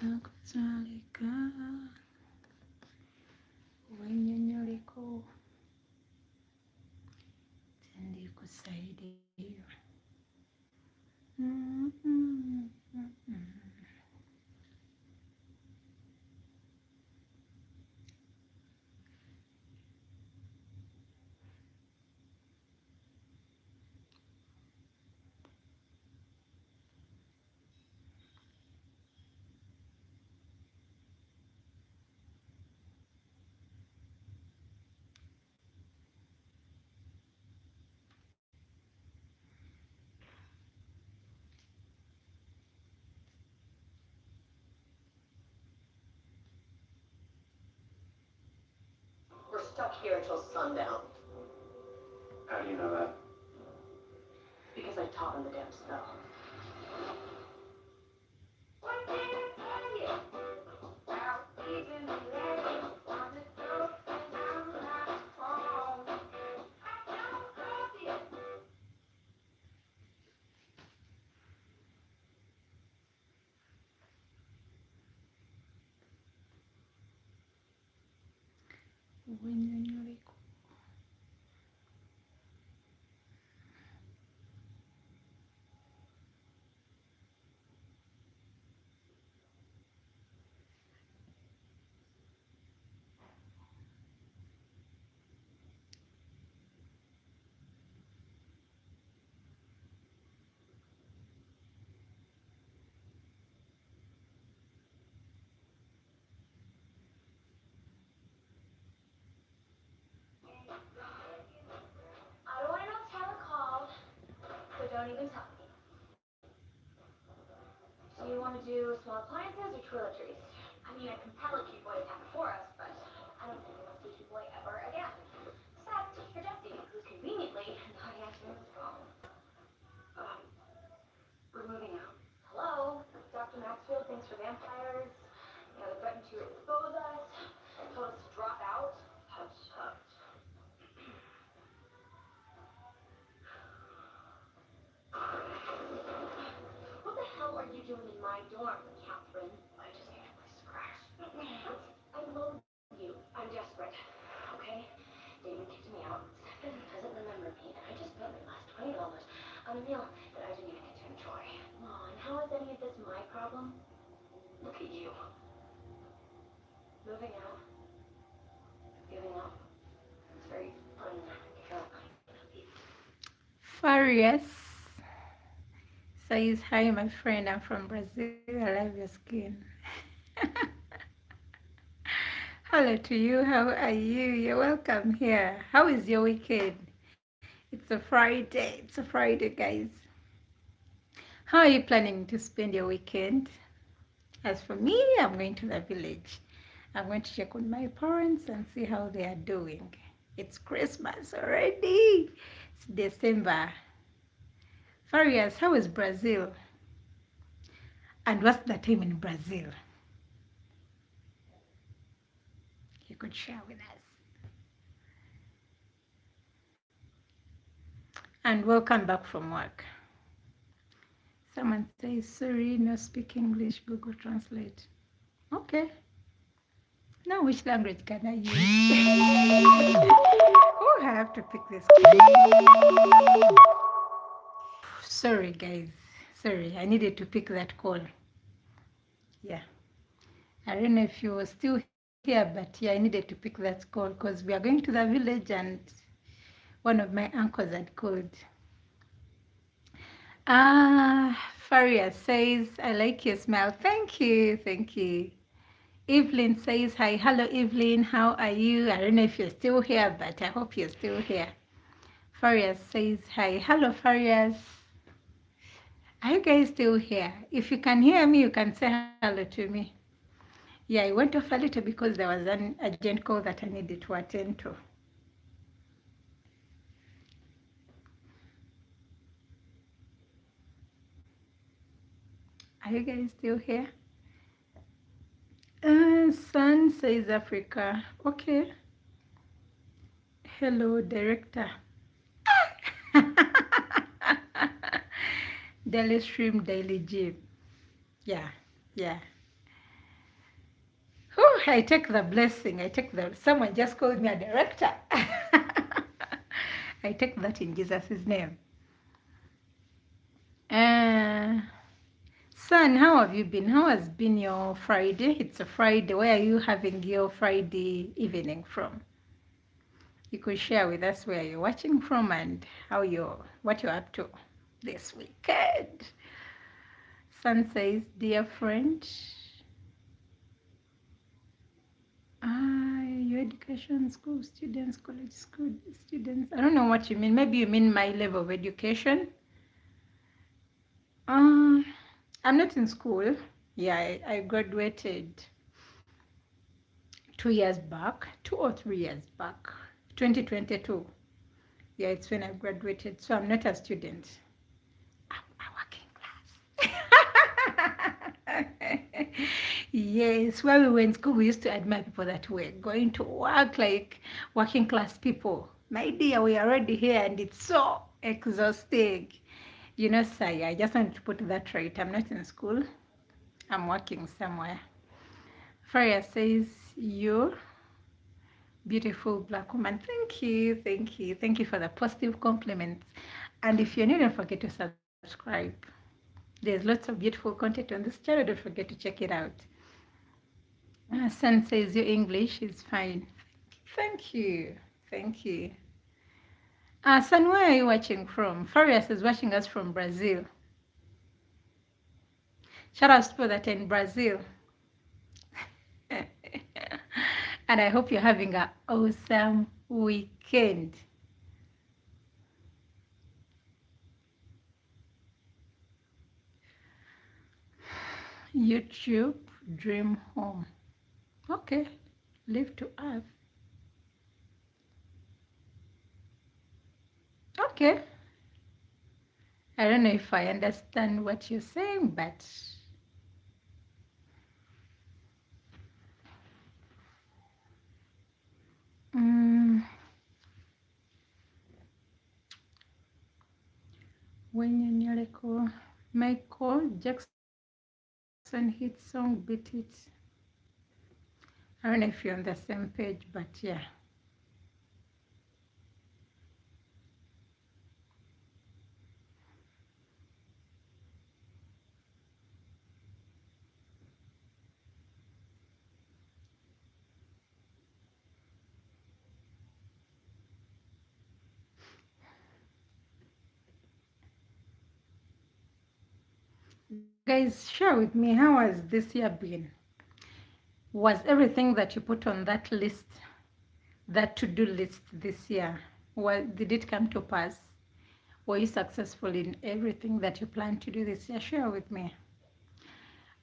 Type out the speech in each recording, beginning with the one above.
nakutwalika wennyonyoliko tendikusaidia. We're stuck here until sundown. How do you know that? Because I taught him the damn spell. Wennyonyoliko I don't want to know Taylor called, so don't even tell me. Do you want to do small appliances or toiletries? I mean, I can tell a cute boy attack for us, but I don't think we'll see cute boy ever again. Except for Jesse, who's conveniently not answering his phone. We're moving out. Hello? Dr. Maxfield thinks for vampires. You know, they threatened to expose us, told us to drop out. Hush, hush. What the hell are you doing in my dorm, Catherine? I just need a place to crash. I loathe you. I'm desperate. Okay? David kicked me out. Stefan doesn't remember me, and I just spent my last $20 on a meal that I didn't even get to enjoy. Oh, and how is any of this my problem? Look at you. Moving out. Giving up. It's very uncaring. Farias says, hi, my friend. I'm from Brazil. I love your skin. Hello to you. How are you? You're welcome here. How is your weekend? It's a Friday. It's a Friday, guys. How are you planning to spend your weekend? As for me, I'm going to the village. I'm going to check on my parents and see how they are doing. It's Christmas already. It's December. Farias, how is Brazil? And what's the time in Brazil? You could share with us. And welcome back from work. Someone says, sorry, no speak English, Google Translate. Okay. Now which language can I use? Oh, I have to pick this. Sorry, guys. Sorry, I needed to pick that call. Yeah. I don't know if you were still here, but yeah, I needed to pick that call because we are going to the village and one of my uncles had called. Faria says, I like your smile. Thank you. Thank you. Evelyn says, hi. Hello, Evelyn. How are you? I don't know if you're still here, but I hope you're still here. Farias says, hi. Hello, Farias. Are you guys still here? If you can hear me, you can say hello to me. Yeah, I went off a little because there was an urgent call that I needed to attend to. Are you guys still here? Sun says Africa. Okay. Hello, director. Daily stream, daily gym. Yeah, yeah. I take the blessing. I take the. Someone just called me a director. I take that in Jesus' name. Uh, Son, how have you been? How has been your Friday? It's a Friday. Where are you having your Friday evening from? You could share with us where you're watching from and what you're up to this weekend. Son says, dear friend, your education, school students, college school students. I don't know what you mean. Maybe you mean my level of education. I'm not in school. Yeah, I graduated 2 years back, 2 or 3 years back, 2022. Yeah, it's when I graduated. So I'm not a student. I'm a working class. Yes, when we were in school, we used to admire people that were going to work like working class people. My dear, we are already here and it's so exhausting. You know, Saya, I just wanted to put that right. I'm not in school. I'm working somewhere. Faria says, you beautiful black woman. Thank you, thank you, thank you for the positive compliments. And if you're new, don't forget to subscribe. There's lots of beautiful content on this channel. Don't forget to check it out. Sun says your English is fine. Thank you, thank you. Sun, where are you watching from? Farias is watching us from Brazil. Shout out to people that are in Brazil. And I hope you're having an awesome weekend. YouTube dream home. Okay, live to earth. Okay. I don't know if I understand what you're saying, but when you nearly call Michael Jackson hit song beat it. I don't know if you're on the same page, but yeah. Guys, share with me, how has this year been? Was everything that you put on that list, that to-do list this year, did it come to pass? Were you successful in everything that you planned to do this year? Share with me.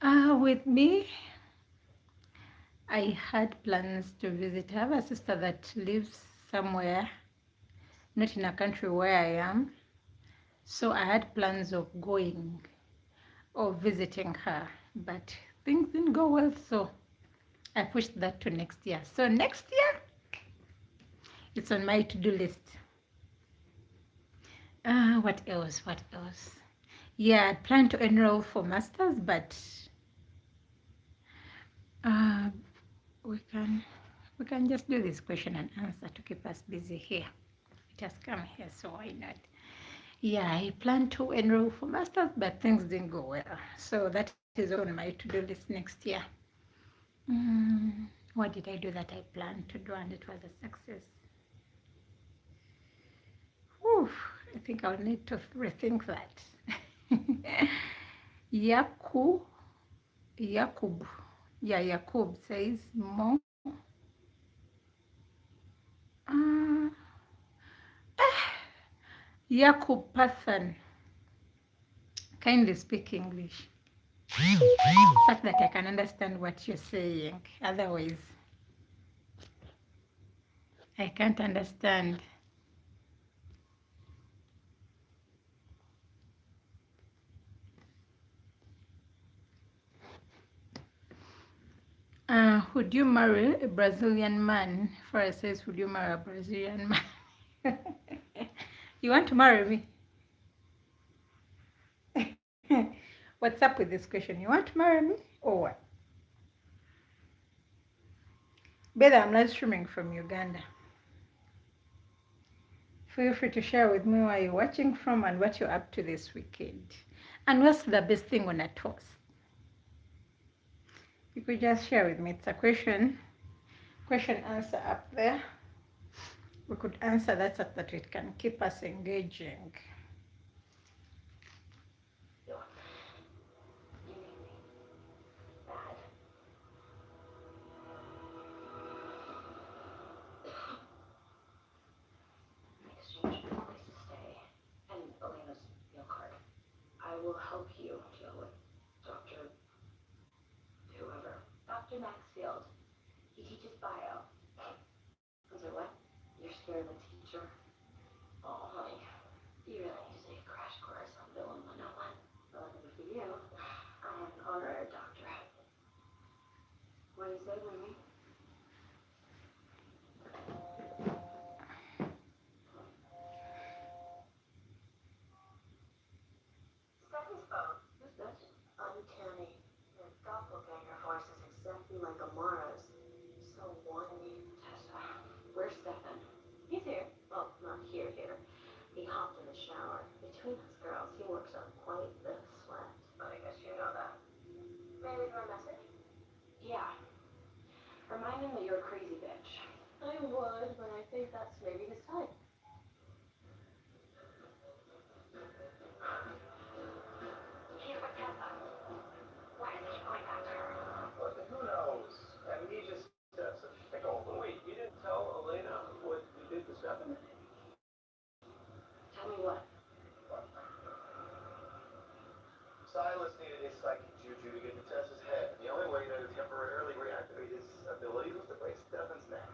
With me, I had plans to visit. I have a sister that lives somewhere, not in a country where I am. So I had plans of going or visiting her, but things didn't go well, so I pushed that to next year. So next year, it's on my to-do list. What else? What else? Yeah, I plan to enroll for masters, but we can just do this question and answer to keep us busy here. It has come here, so why not? Yeah, I plan to enroll for masters, but things didn't go well. So that is on my to-do list next year. What did I do that I planned to do and it was a success? Whew, I think I'll need to rethink that. Yakub, yeah, Yakub says more. Yakub Pathan, kindly speak English such that I can understand what you're saying. Otherwise, I can't understand. Would you marry a Brazilian man? Farah says, would you marry a Brazilian man? You want to marry me? What's up with this question? You want to marry me or what? Better, I'm live streaming from Uganda. Feel free to share with me where you're watching from and what you're up to this weekend. And what's the best thing on a toast? You could just share with me. It's a question answer up there. We could answer that so that it can keep us engaging. I will help you deal with Dr. whoever. Dr. Maxfield. He teaches bio. I'm sorry, what? You're scared of the teacher? Oh, honey. You really need to take a crash course on Villain 101. But luckily for you, I am an honorary doctor. What do you say, Mimi? Stephanie's phone. Who's this? Uncanny. Your doppelganger voice is exactly like Amara's. So whiny. Tessa, where's Stefan? He's here. Well, not here. He hopped in the shower. Between us girls, he works up quite the sweat. But I guess you know that. May I leave her a message? Yeah. Remind him that you're a crazy bitch. I would, but I think that's maybe his type. He's with Tessa. Why does he keep going back to her? But who knows? Amnesia steps in. Wait, you didn't tell Elena what you did to Stefan? Tell me what? Silas needed his psychic juju to get to Tessa's head. The only way to temporarily reactivate his abilities was to break Stefan's neck.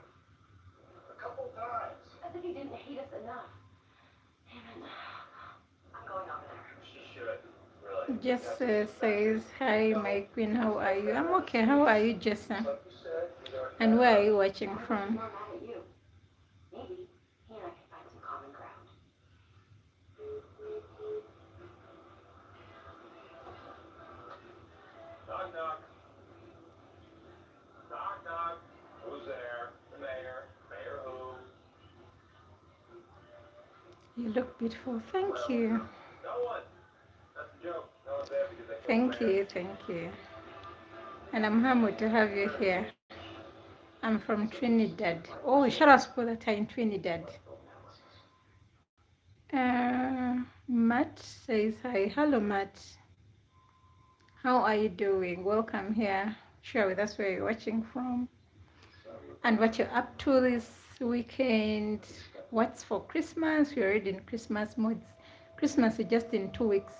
A couple times. As if he didn't hate us enough. Damn it. I'm going over there. She should. Really. Jess says, hi, my queen, how are you? I'm okay. How are you, Jess? Like you said, he's already And where are you watching I'm from? more mad at you. Maybe he and I can find some common ground. Knock, knock. Knock, knock. Who's there? The mayor. Mayor who? You look beautiful. Thank you. No one. That's a joke. No one's there because they killed Thank the mayor. you. Thank you. And I'm happy to have you here. I'm from Trinidad. Oh, shout out for that in Trinidad. Matt says hi. Hello, Matt. How are you doing? Welcome here. Share with us where you're watching from and what you're up to this weekend. What's for Christmas? We're already in Christmas mood. Christmas is just in 2 weeks,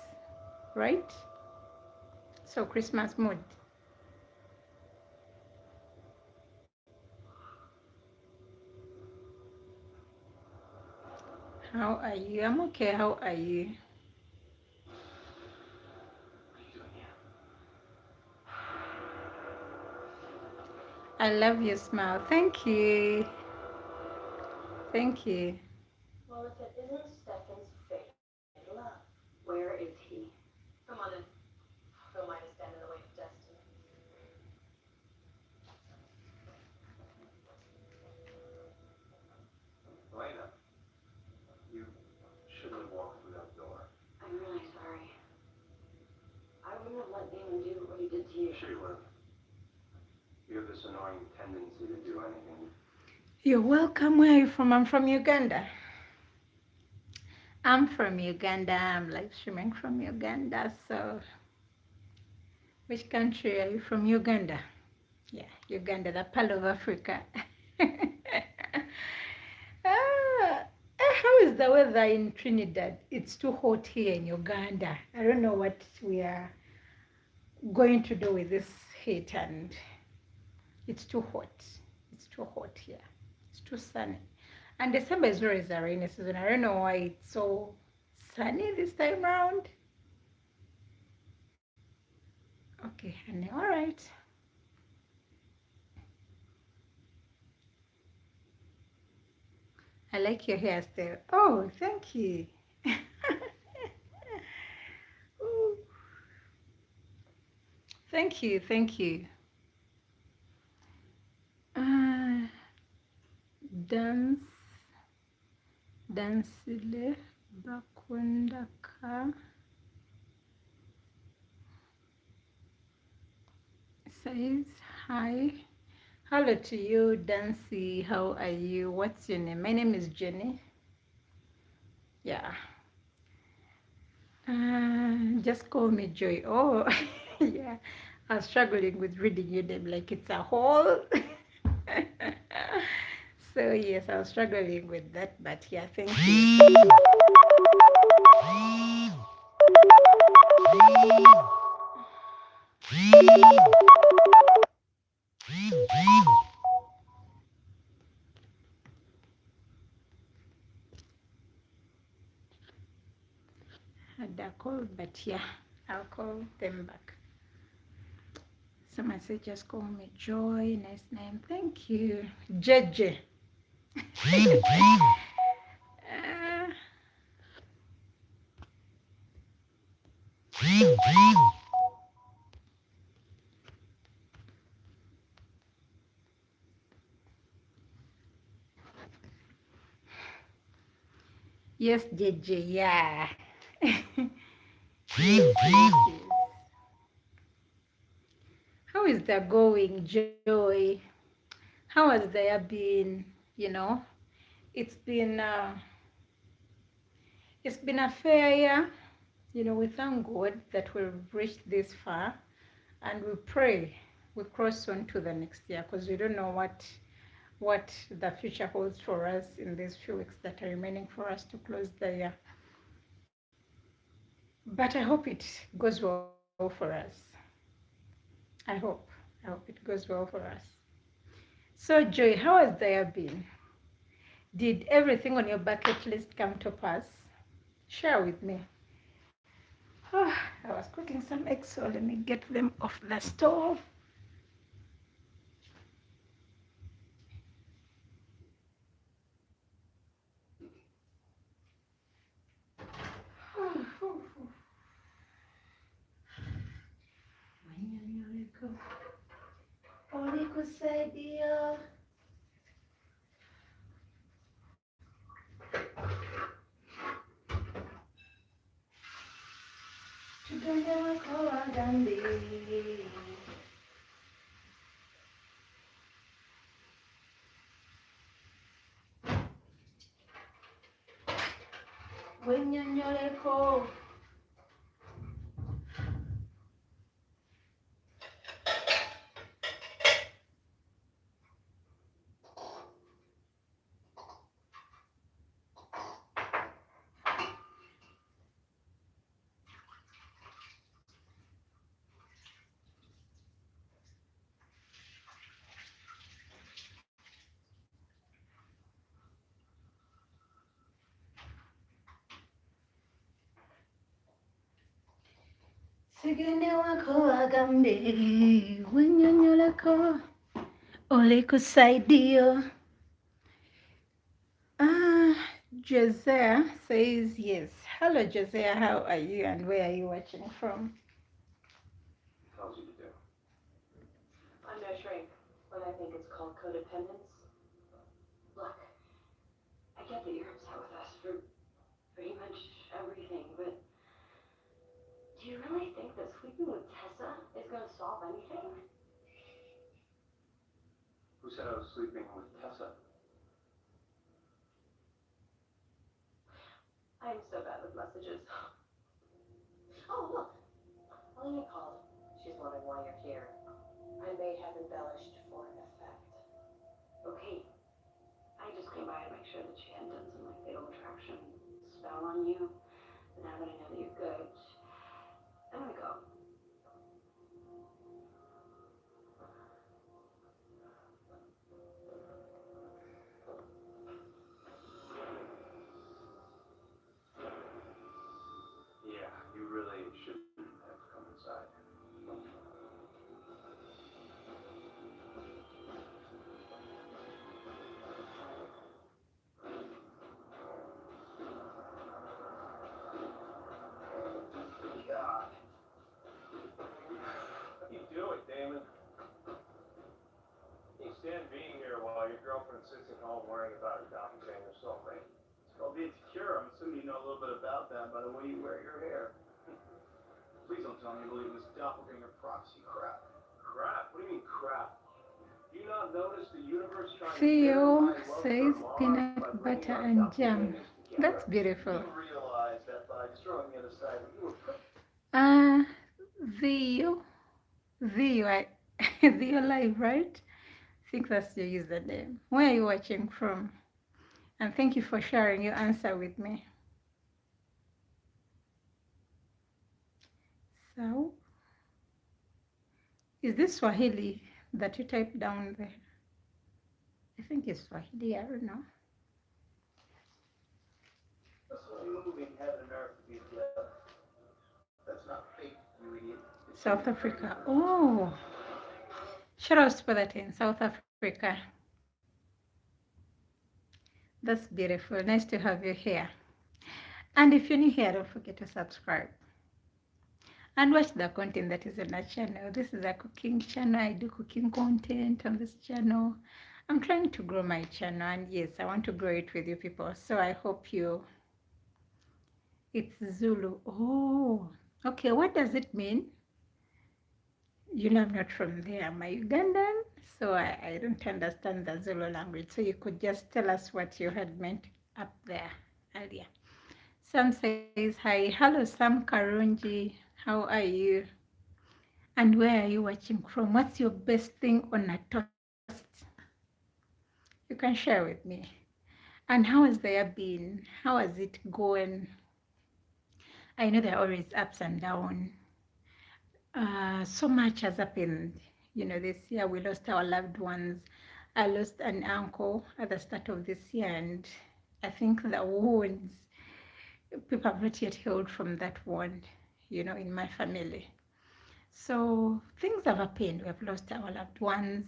right? So Christmas mood. How are you? I'm okay. How are you? I love your smile. Thank you. Thank you. Well, if it isn't Stefan's fake love, where is he? Come on in. Don't mind us stand in the way of destiny. Elena, you shouldn't have walked through that door. I'm really sorry. I wouldn't have let Damon do what he did to you. Sure you would. You have this annoying tendency to do anything. You're welcome. Where are you from? I'm from Uganda. I'm from Uganda. I'm live streaming from Uganda. So, which country are you from? Uganda. Yeah, Uganda, the part of Africa. How is the weather in Trinidad? It's too hot here in Uganda. I don't know what we are going to do with this heat, and it's too hot. It's too hot here. It's too sunny. And December is always a rainy season. I don't know why it's so sunny this time around. Okay, honey, all right. I like your hairstyle. Oh, thank you. Ooh. Thank you, thank you. dance Dansile Bakundaka says hi. Hello to you, Dancy. How are you? What's your name? My name is Jenny. Yeah. Just call me Joy. Oh, yeah. I was struggling with reading your name like it's a whole. So yes, I was struggling with that, but yeah, thank you. Had a call, but yeah, I'll call them back. Someone said just call me Joy. Nice name. Thank you. JJ. Uh, yes, JJ. Yeah. Yes, yes, yes. How is that going, Joy? How has there been? You know, it's been uh, it's been a fair year. We thank God that we've reached this far, and we pray we cross on to the next year because we don't know what the future holds for us in these few weeks that are remaining for us to close the year. But I hope it goes well for us. I hope. I hope it goes well for us. So, Joy, how has the year been? Did everything on your bucket list come to pass? Share with me. I was cooking some eggs, so let me get them off the stove. Olikusaidia. Tugende wako wagambe. Wennyonnyoleko. Tugende wako wagambe. Wennyonnyoleko. Olikusaidia. Josiah says yes. Hello, Josiah. How are you and where are you watching from? Tells you to do. I'm no shrink, but I think it's called codependence. Look, I get that you're upset with us for pretty much everything, but do you really think that sleeping with Tessa is going to solve anything? Who said I was sleeping with Tessa? I'm so bad with messages. Oh, look, Elena called. She's wondering why you're here. I may have embellished for effect. Okay, I just came by to make sure that she hadn't done some like fatal attraction spell on you. But now that I know that you're good, I'm gonna go. Yeah, you really shouldn't have come inside. God. What are you doing, Damon? You can't stand being here while while your girlfriend sits at home worrying about her doppelganger soulmate. It's called being secure. I'm assuming you know a little bit about that by the way you wear your hair. Please don't tell me you believe this doppelganger prophecy crap. Crap? What do you mean crap? Do you not notice the universe trying to bury Theo my love for says Mars by peanut bringing butter our and jam. doppelgangers That's together? beautiful. You realize that by destroying the other side, you were Uh, Theo, Theo, Theo Live, right? I think that's your username. Where are you watching from? And thank you for sharing your answer with me. So, is this Swahili that you typed down there? I think it's Swahili, I don't know. moving heaven and earth to be together. That's not fake, you idiot. South Africa. Oh, shout out for that in South Africa. That's beautiful. Nice to have you here. And if you're new here, don't forget to subscribe and watch the content that is on our channel. This is a cooking channel. I do cooking content on this channel. I'm trying to grow my channel, and yes, I want to grow it with you people. So I hope you. It's Zulu. Oh, okay. What does it mean? You know, I'm not from there. I'm a Ugandan, so I don't understand the Zulu language. So you could just tell us what you had meant up there earlier. Sam says, hi. Hello, Sam Karunji. How are you? And where are you watching from? What's your best thing on a toast? You can share with me. And how has there been? How has it gone? I know there are always ups and downs. So much has happened. You know, this year we lost our loved ones. I lost an uncle at the start of this year, and I think the wounds, people have not yet healed from that wound, you know, in my family. So things have happened. We have lost our loved ones.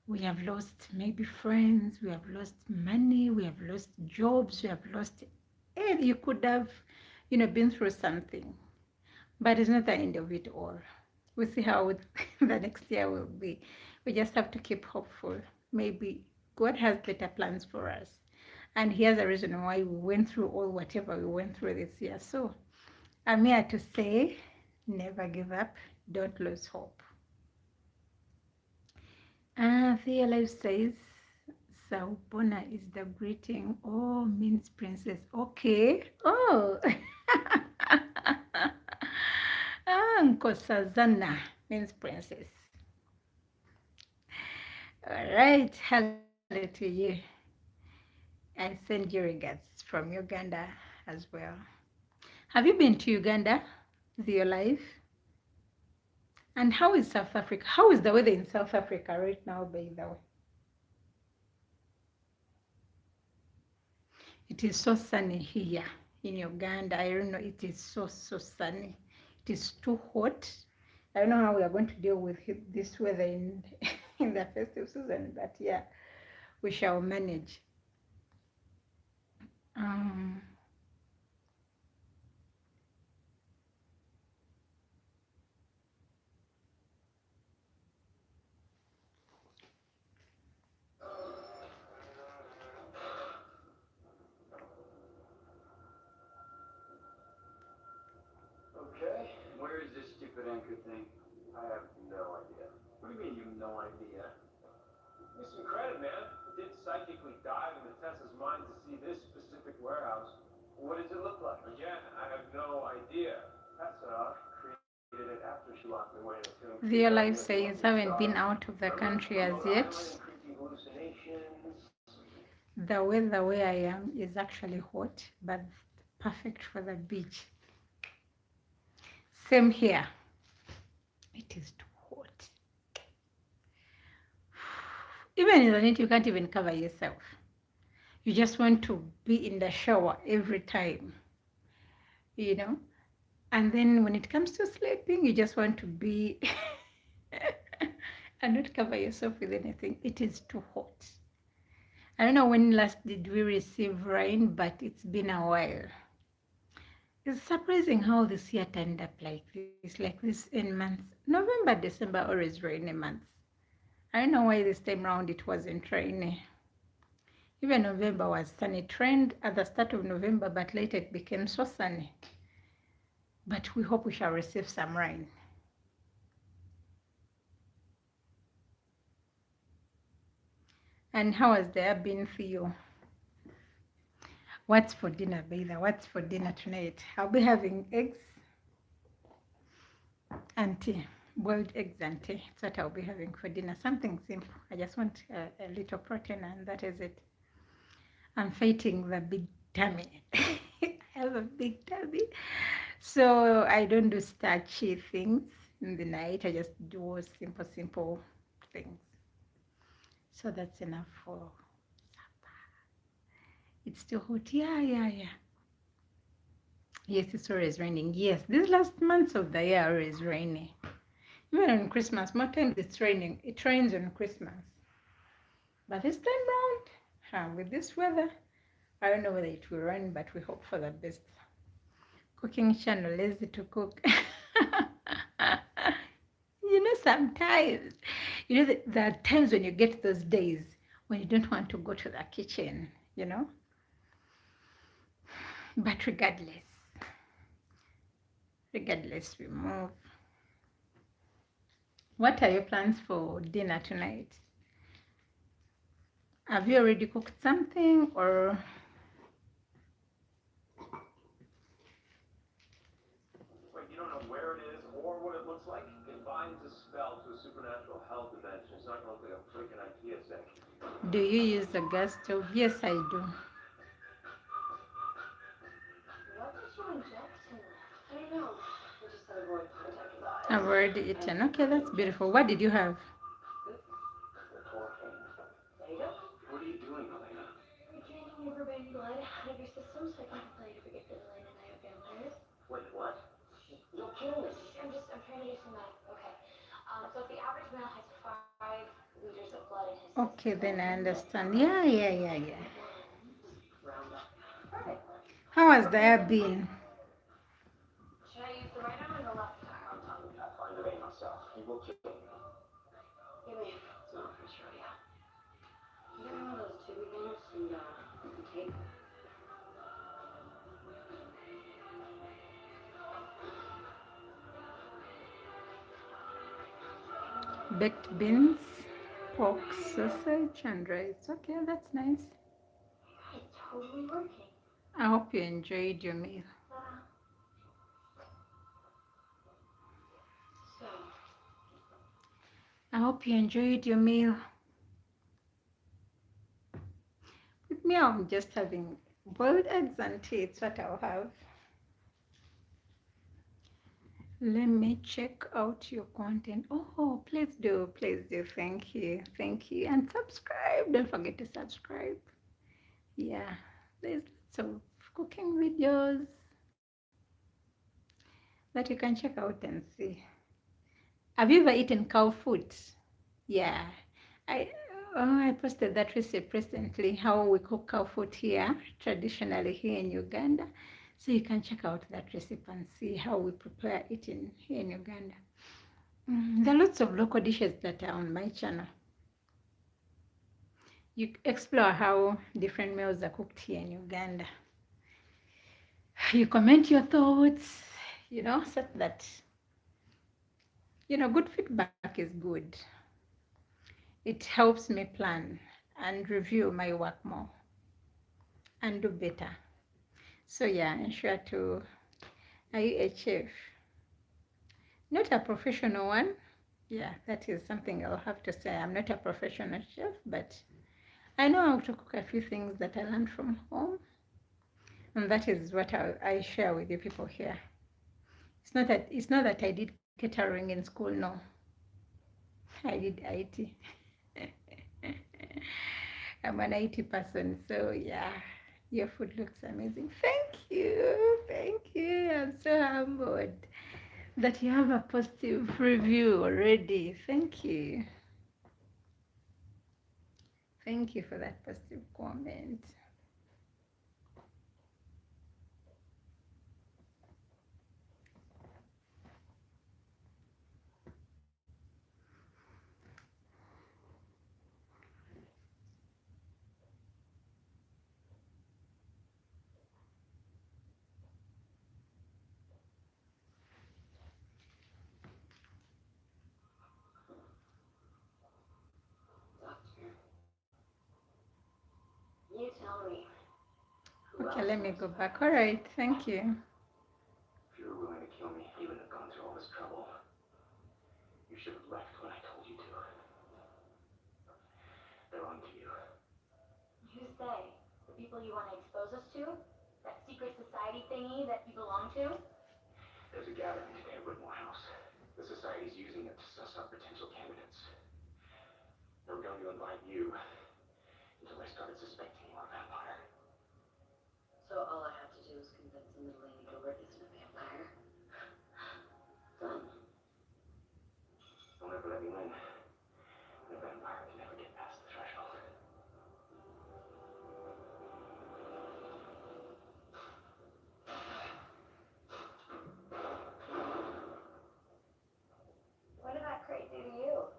We have lost maybe friends. We have lost money. We have lost jobs. We have lost, and you could have, you know, been through something. But it's not the end of it all. We'll see how the next year will be. We just have to keep hopeful. Maybe God has better plans for us. And here's a reason why we went through all whatever we went through this year. So I'm here to say, never give up. Don't lose hope. Thea Life says, Saubona is the greeting. Oh, means princess. Okay. Oh. Nkosazana means princess. All right. Hello to you. I send you regards from Uganda as well. Have you been to Uganda with your life? And how is South Africa? How is the weather in South Africa right now, by the way? It is so sunny here in Uganda. I don't know, it is so sunny. It is too hot. I don't know how we are going to deal with this weather in, in the festive season, but yeah, we shall manage. Um, Okay, where is this stupid anchor thing? I have no idea. What do you mean you have no idea? Give me some credit, man. I did psychically dive into Tessa's mind to see this specific warehouse. What does it look like? Again, I have no idea. Tessa created it after she locked me away in a tomb. Their life says haven't been out of the country as yet. The weather where I am is actually hot, but perfect for the beach. Same here. It is too hot. Even in the night, you can't even cover yourself. You just want to be in the shower every time, you know? And then when it comes to sleeping, you just want to be and not cover yourself with anything. It is too hot. I don't know when last did we receive rain, but it's been a while. It's surprising how this year turned up like this in months. November, December, always rainy months. I don't know why this time round it wasn't rainy. Even November was sunny. Trend at the start of November, but later it became so sunny. But we hope we shall receive some rain. And how has there been for you? What's for dinner, Bather? What's for dinner tonight? I'll be having eggs and tea. Boiled eggs and tea. That's what I'll be having for dinner. Something simple. I just want a little protein, and that is it. I'm fighting the big tummy. I have a big tummy. So I don't do starchy things in the night. I just do simple things. So that's enough for supper. It's still hot. Yeah. Yes, it's always raining. Yes, these last months of the year are always rainy. Even on Christmas, more times it's raining. It rains on Christmas. But this time round, with this weather, I don't know whether it will rain, but we hope for the best. Cooking channel, lazy to cook. Sometimes, there are times when you get those days when you don't want to go to the kitchen, But regardless, we move. What are your plans for dinner tonight? Have you already cooked something or? Wait, you don't know where it is or what it looks like? Confines a spell to a supernatural health dimension. It's not going to look like a freaking IKEA set. Do you use a gas stove? Yes, I do. What did you inject him with? I don't know. I just said avoid contact with eyes. I've already eaten. Okay, that's beautiful. What did you have? There you go. What are you doing, Elena? Draining your forbidden blood out of your system so I can play to forget the Elaine and I have vampires. Wait, what? No kidding. I'm trying to get some math. Okay. So if the average male has 5 liters of blood in his Okay, system, then I understand. Yeah. round up. Perfect. How has that been? Should I use the right arm or the left arm? I'll find a way myself. You will kill me. Give me. So, sure, yeah. You got one of those tubey ones and tape? Baked beans, pork, sausage, and rice. Okay, that's nice. It's totally working. I hope you enjoyed your meal. So, I hope you enjoyed your meal. With me, I'm just having boiled eggs and tea. It's what I'll have. Let me check out your content. Oh, please do. Thank you. And subscribe. Don't forget to subscribe. Yeah, there's lots of cooking videos that you can check out and see. Have you ever eaten cow foot? Yeah, I I posted that recipe recently, how we cook cow foot here, traditionally here in Uganda. So you can check out that recipe and see how we prepare it here in Uganda. There are lots of local dishes that are on my channel. You explore how different meals are cooked here in Uganda. You comment your thoughts, so that, good feedback is good. It helps me plan and review my work more and do better. So yeah, ensure to, are you a chef? Not a professional one. Yeah, that is something I'll have to say. I'm not a professional chef, but I know how to cook a few things that I learned from home. And that is what I share with you people here. It's not that I did catering in school, no. I did IT. I'm an IT person, so yeah, your food looks amazing. Thank you. I'm so humbled that you have a positive review already. Thank you for that positive comment. Okay, let me go back. All right, thank you. If you were willing to kill me, you wouldn't have gone through all this trouble. You should have left when I told you to. They're on to you. Who's they? The people you want to expose us to? That secret society thingy that you belong to? There's a gathering today at Whitmore House. The society's using it to suss out potential candidates. They were going to invite you until they started suspecting you were a vampire. So all I have to do is convince them that Lady Gilbert isn't a vampire? Done. Don't ever let me win. A vampire can never get past the threshold. What did that crate do to you?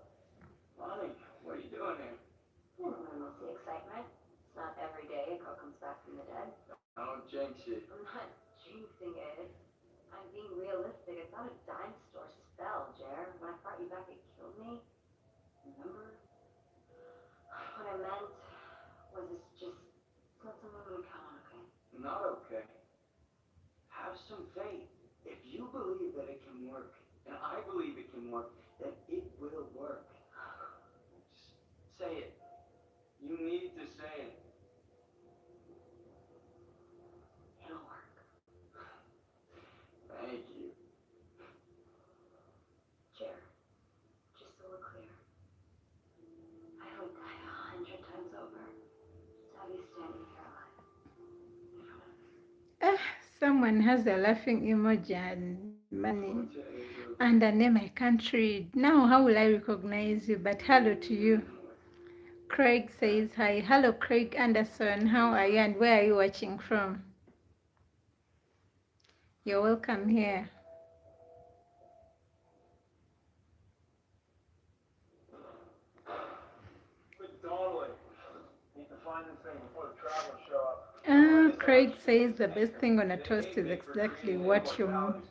Lonnie, what are you doing here? Mostly excitement. It's not every day a girl comes back from the dead. Don't jinx it. I'm not jinxing it. I'm being realistic. It's not a dime store spell, Jer. When I brought you back, it killed me. Remember? What I meant was it's just not something I'm gonna count on, okay? Not okay. Have some faith. If you believe that it can work, and I believe it can work, then it will work. Just say it. You need to say it. It'll work. Thank you. Jer, just so we're clear. I would die 100 times over to have you standing here alive in front of me. Someone has a laughing emoji and money and a name I can't read. Now, how will I recognize you? But hello to you. Craig says hi. Hello, Craig Anderson. How are you and where are you watching from? You're welcome here. Quit dawdling. Need to find this thing before the travelers show up. Craig says the best thing on a toast is exactly what you want.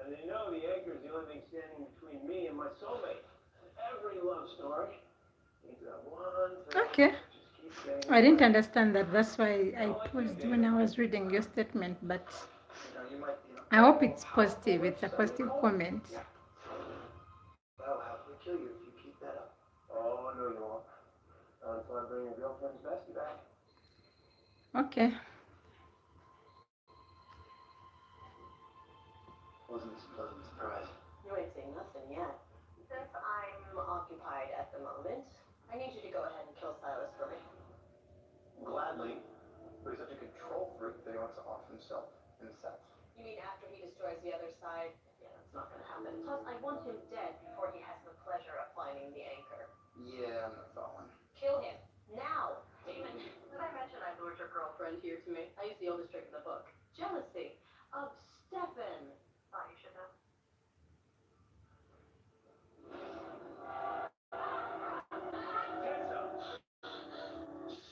And they know the anchor is the only thing standing between me and my soulmate. Every love story needs that one thing. Okay. Just keep saying I didn't understand that. That's why I paused when I was reading your statement. But you might be I hope it's positive. It's a positive comment. That'll happily kill you if you keep that up. Oh, no, you won't. Not until I bring your girlfriend's bestie back. Okay. Wasn't this a pleasant surprise? You ain't seen nothing yet. Since I'm occupied at the moment, I need you to go ahead and kill Silas for me. Gladly. But he's such a control freak that he wants to off himself in sex. You mean after he destroys the other side? Yeah, that's not gonna happen. Plus, I want him dead before he has the pleasure of finding the anchor. Yeah, I'm not following. Kill him. Now! Damon, did I mention I lured your girlfriend here to me? I used the oldest trick in the book. Jealousy of Stefan. Thought you should know.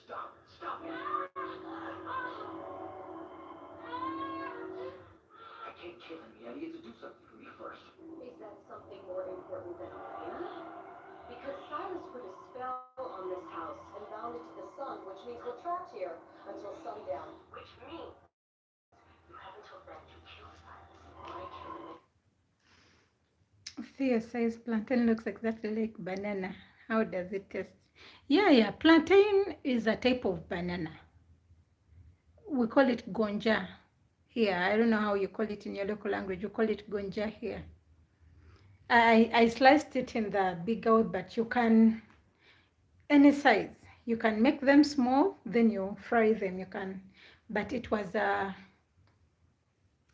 Stop. Stop. I can't kill him yet. He has to do something for me first. Is that something more important than him? Because Silas put a spell on this house and bound it to the sun, which means we're trapped here until sundown. Which means you have until then to kill Silas. Or I kill him. Thea says plantain looks exactly like banana. How does it taste? Yeah. Plantain is a type of banana. We call it gonja here. I don't know how you call it in your local language. You call it gonja here. I sliced it in the big out, but you can any size. You can make them small, then you fry them. You can, but it was a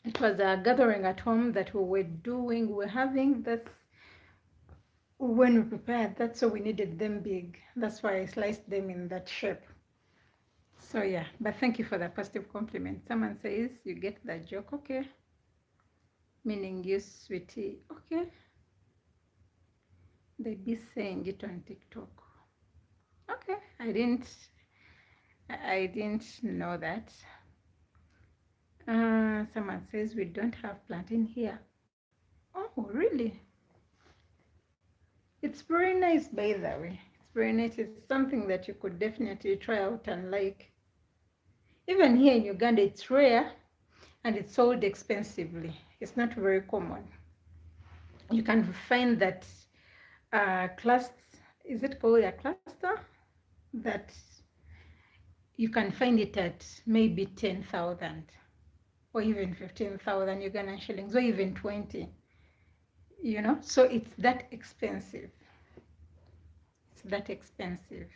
gathering at home that we were doing. We're having this when we prepared that, so we needed them big. That's why I sliced them in that shape. So yeah, but thank you for the positive compliment. Someone says you get the joke. Okay, meaning you, sweetie. Okay, they be saying it on TikTok. Okay, I didn't know that. Someone says we don't have plantain here. Oh, really? It's very nice, by the way. It's very nice. It's something that you could definitely try out and like. Even here in Uganda, it's rare and it's sold expensively. It's not very common. You can find that cluster, is it called a cluster? That you can find it at maybe 10,000 or even 15,000 Ugandan shillings or even 20, so it's that expensive. It's that expensive.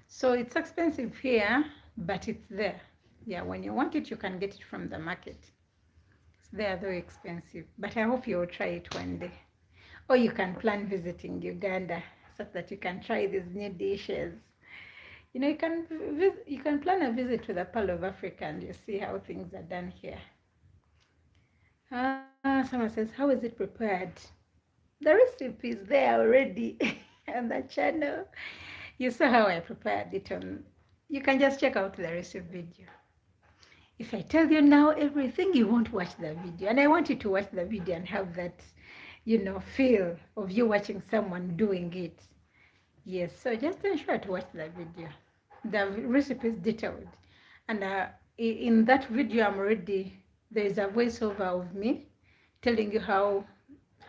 So it's expensive here, but it's there. Yeah, when you want it, you can get it from the market. It's there, though expensive. But I hope you'll try it one day. Or you can plan visiting Uganda so that you can try these new dishes. You can plan a visit to the Pearl of Africa and you see how things are done here. Someone says, how is it prepared? The recipe is there already on the channel. You saw how I prepared it you can just check out the recipe video. If I tell you now everything, you won't watch the video. And I want you to watch the video and have that, feel of you watching someone doing it. Yes, so just ensure to watch the video. The recipe is detailed. And in that video, there is a voiceover of me telling you how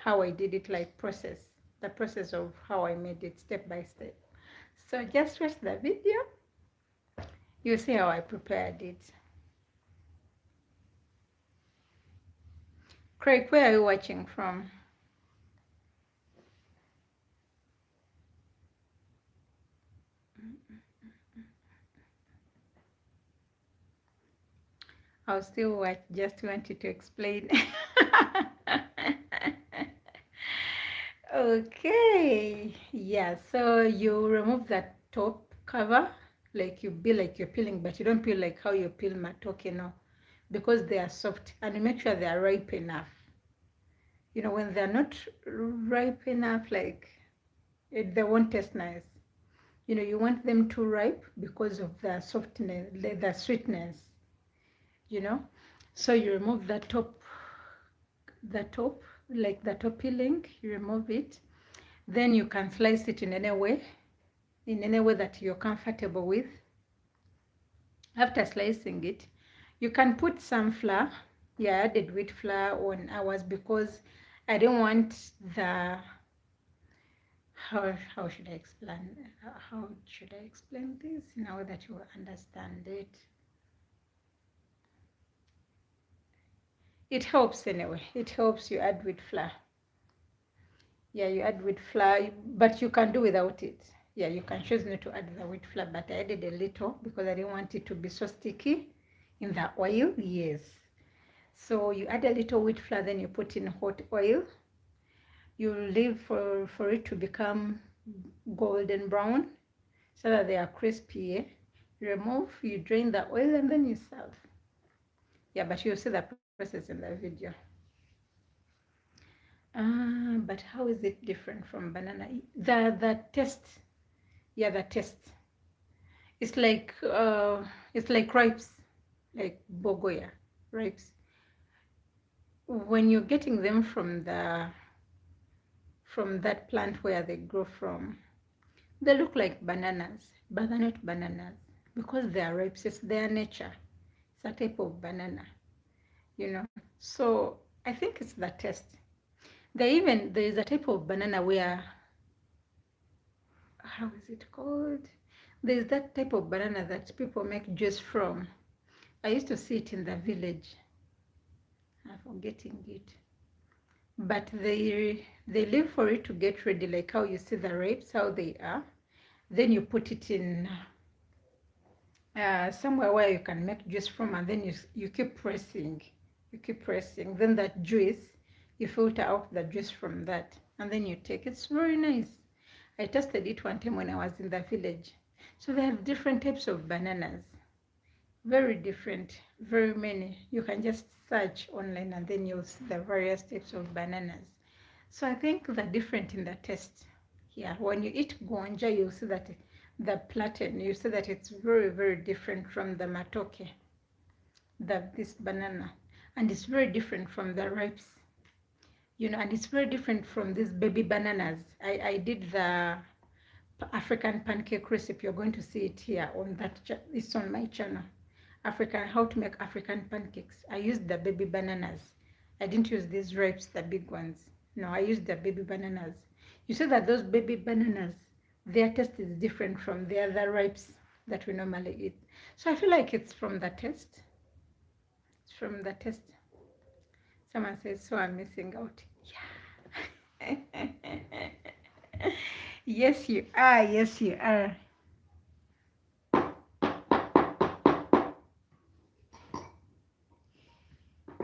I did it, like the process of how I made it step by step. So just watch the video. You'll see how I prepared it. Craig, where are you watching from? I'll still watch, just wanted to explain. Okay, yeah, so you remove that top cover, like you're peeling, but you don't peel like how you peel matoke, no, because they are soft, and you make sure they are ripe enough. When they're not ripe enough, like they won't taste nice. You want them to ripe because of the softness, the sweetness, so you remove the top, like the top peeling, you remove it. Then you can slice it in any way that you're comfortable with. After slicing it, you can put some flour. Yeah, I added wheat flour on ours because I don't want the, how should I explain this in a way that you will understand it. It helps anyway. It helps you add wheat flour. Yeah, you add wheat flour, but you can do without it. Yeah, you can choose not to add the wheat flour, but I added a little because I didn't want it to be so sticky in the oil. Yes. So you add a little wheat flour, then you put in hot oil. You leave for it to become golden brown so that they are crispy. You remove, you drain the oil, and then you serve. Yeah, but you'll see the process in the video. But how is it different from banana? The taste, yeah, the taste. It's like ripes, like bogoya ripes. When you're getting them from that plant where they grow from, they look like bananas, but they're not bananas because they are ripes. It's their nature. It's a type of banana, So I think it's the taste. There is a type of banana where, how is it called? There is that type of banana that people make juice from. I used to see it in the village. I'm forgetting it. But they leave for it to get ready, like how you see the grapes, how they are. Then you put it in somewhere where you can make juice from, and then you keep pressing. Then that juice, you filter out the juice from that, and then you take it. It's very nice. I tasted it one time when I was in the village. So they have different types of bananas, very different, very many. You can just search online and then you'll see the various types of bananas. So I think they're different in the taste. Yeah, when you eat gonja, you'll see that the platen, you see that it's very, very different from the matoke, this banana, and it's very different from the ripes, and it's very different from these baby bananas. I did the African pancake recipe. You're going to see it here on that. It's on my channel. how to make African pancakes. I used the baby bananas. I didn't use these ripes, the big ones. No, I used the baby bananas. You see that those baby bananas, their taste is different from the other ripes that we normally eat. So I feel like it's from the taste. It's from the taste. Someone says, so I'm missing out. Yeah. Yes, you are. Yes, you are.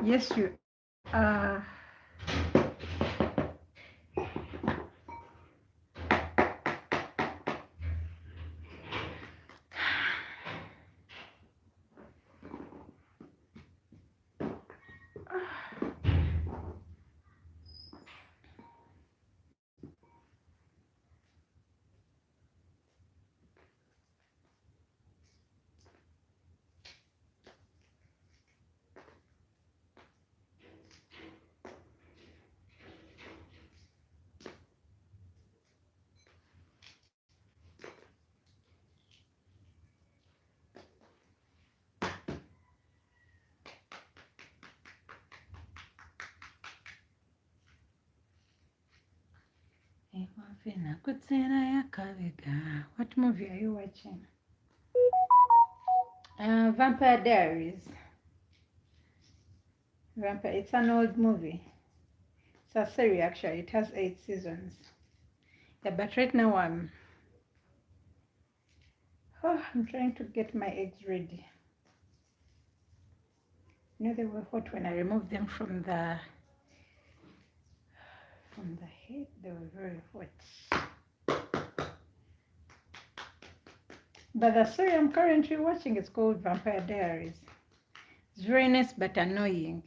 Yes, you are. What movie are you watching? Vampire Diaries. Vampire. It's an old movie. It's a series actually. It has 8 seasons. Yeah, but right now I'm trying to get my eggs ready. You know they were hot when I removed them from the heat. They were very hot. But the series I'm currently watching is called Vampire Diaries. It's very nice but annoying.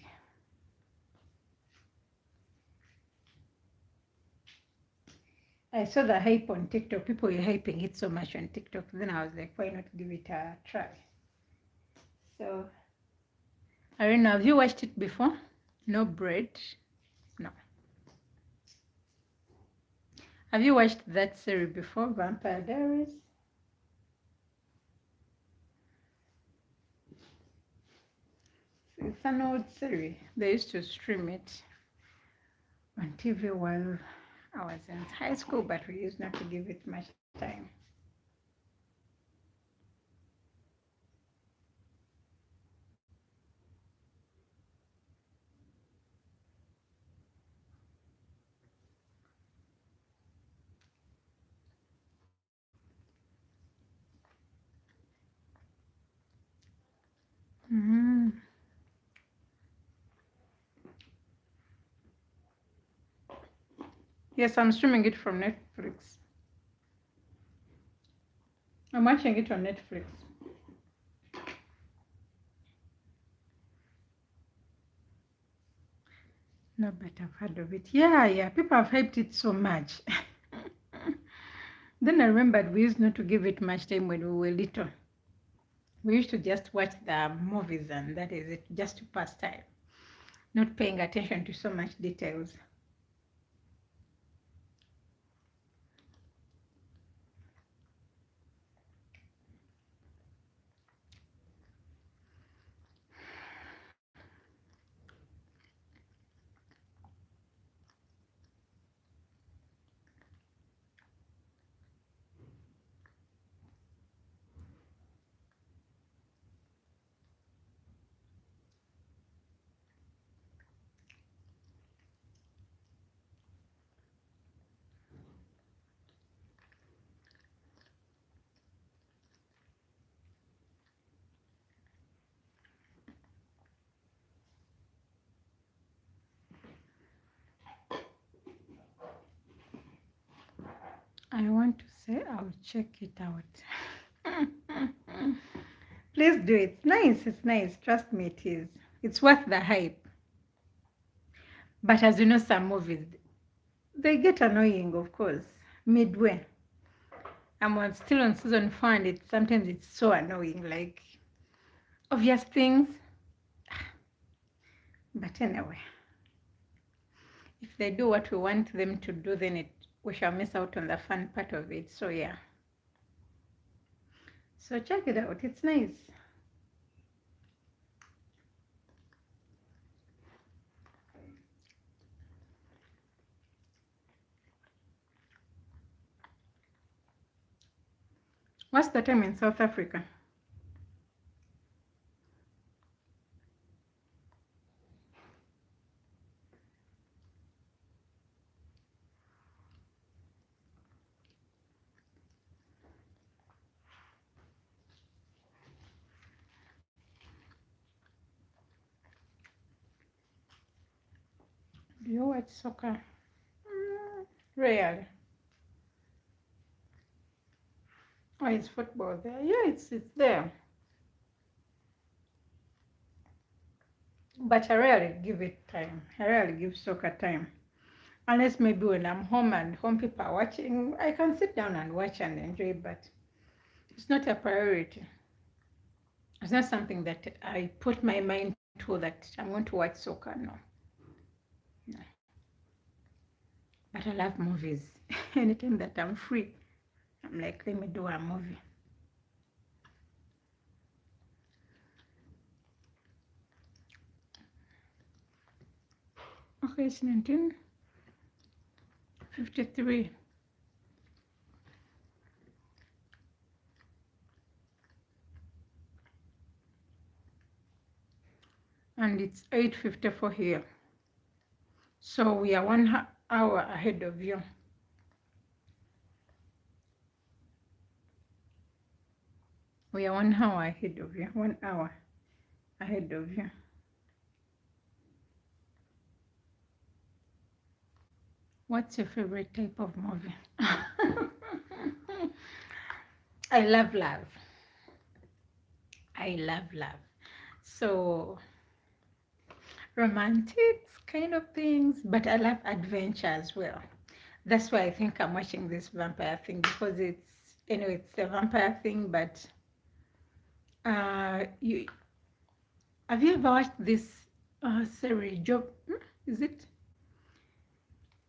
I saw the hype on TikTok. People were hyping it so much on TikTok. Then I was like, why not give it a try? So, I don't know. Have you watched it before? No bread? No. Have you watched that series before, Vampire Diaries? It's an old series. They used to stream it on TV while I was in high school, but we used not to give it much time. Mm. Yes, I'm streaming it from Netflix. I'm watching it on Netflix. No, but I've heard of it. Yeah, people have hyped it so much. Then I remembered we used not to give it much time when we were little. We used to just watch the movies and that is it, just to pass time, not paying attention to so much details. I want to say I'll check it out. Please do it. It's nice. Trust me, it is. It's worth the hype. But as you know, some movies, they get annoying, of course, midway. Still on season 4 and sometimes it's so annoying, like obvious things. But anyway, if they do what we want them to do, then we shall miss out on the fun part of it. So yeah. So check it out. It's nice. What's the time in South Africa? Do you watch soccer? Rarely. Oh, it's football there. Yeah, it's there. But I rarely give it time. I rarely give soccer time. Unless maybe when I'm home and home people are watching, I can sit down and watch and enjoy, but it's not a priority. It's not something that I put my mind to that I'm going to watch soccer. No, no. But I love movies. Anytime that I'm free, I'm like, let me do a movie. Okay, it's 1953. And it's 8:54 here. So we are 1 hour ahead of you. We are 1 hour ahead of you. 1 hour ahead of you. What's your favorite type of movie? I love love. I love love. So romantic kind of things, but I love adventure as well. That's why I think I'm watching this vampire thing because it's a vampire thing, but you have you ever watched this series? Job, is it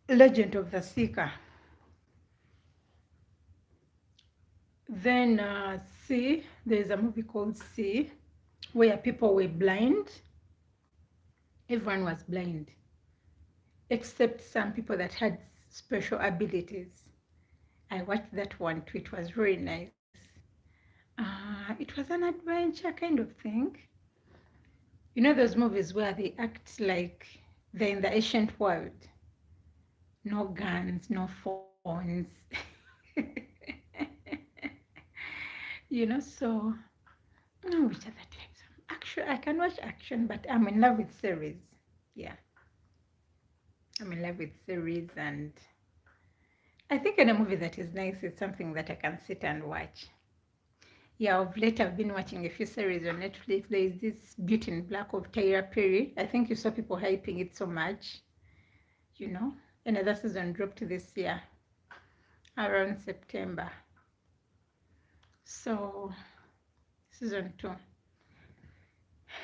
Legend of the Seeker? Then See, there's a movie called See, where people were blind. Everyone was blind, except some people that had special abilities. I watched that one too. It was very nice. It was an adventure kind of thing. You know those movies where they act like they're in the ancient world. No guns, no phones. So which other types of action? I can watch action, but I'm in love with series. Yeah, I'm in love with series, and I think any movie that is nice is something that I can sit and watch. Yeah, of late I've been watching a few series on Netflix. There is this Beauty in Black of Tyra Perry. I think you saw people hyping it so much, you know. Another season dropped this year around September. So, season 2.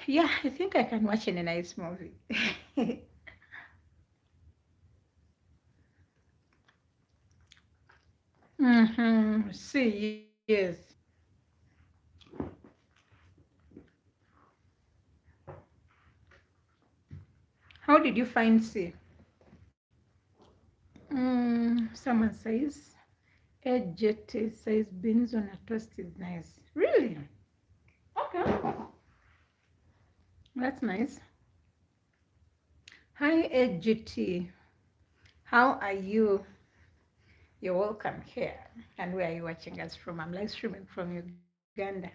Yeah, I think I can watch any nice movie. See, yes. How did you find C? Someone says, Ed Jet says beans on a toast is nice. Really? Okay. That's nice. Hi, EdGT. How are you? You're welcome here. And where are you watching us from? I'm live streaming from Uganda.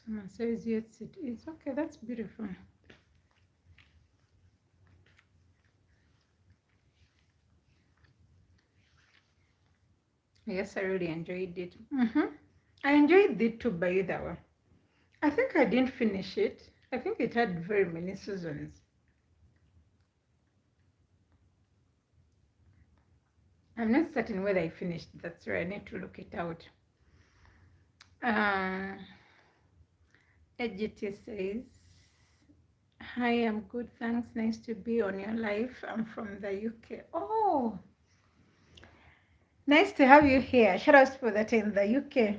Someone says, yes, it is. Okay, that's beautiful. Yes, I really enjoyed it. I enjoyed it too, by the way. I think I didn't finish it. I think it had very many seasons. I'm not certain whether I finished. That's right. I need to look it out. Ejiti says, hi, I'm good, thanks. Nice to be on your live. I'm from the UK. Oh, nice to have you here. Shout out for that in the UK.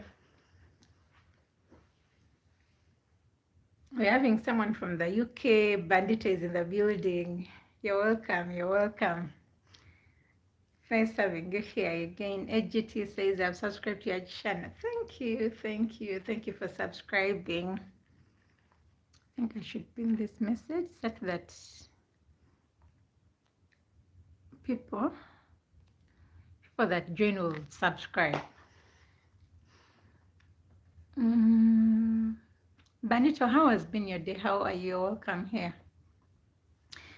We're having someone from the UK. Bandit is in the building. You're welcome. You're welcome. Nice having you here again. EGT says, I've subscribed to your channel. Thank you. Thank you. Thank you for subscribing. I think I should pin this message so that people that join will subscribe. Banito, how has been your day? How are you? Welcome here.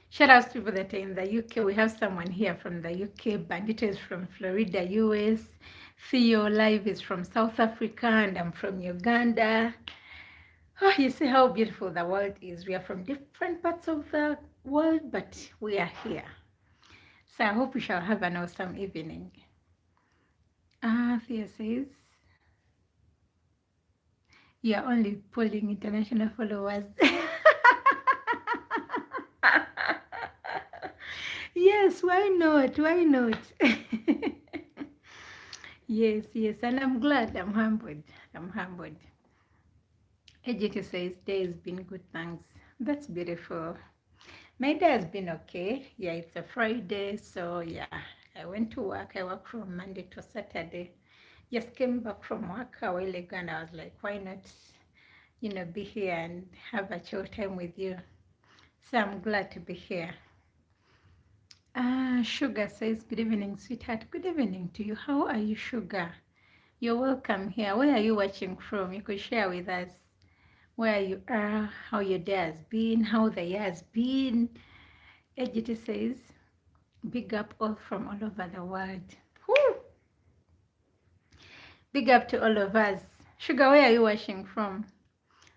Shout out to people that are in the UK. We have someone here from the UK. Bandito is from Florida, US. Theo Live is from South Africa, and I'm from Uganda. Oh, you see how beautiful the world is. We are from different parts of the world, but we are here. So I hope we shall have an awesome evening. Theo says, you're only pulling international followers. Yes, why not? Why not? Yes, yes, and I'm glad. I'm humbled. I'm humbled. AJT says, day has been good, thanks. That's beautiful. My day has been okay. Yeah, it's a Friday, so yeah, I went to work. I work from Monday to Saturday. Just came back from work a while ago, and I was like, why not, be here and have a chill time with you? So I'm glad to be here. Sugar says, good evening, sweetheart. Good evening to you. How are you, Sugar? You're welcome here. Where are you watching from? You could share with us where you are, how your day has been, how the year has been. AGT says, big up all from all over the world. Woo! Big up to all of us. Sugar, where are you watching from?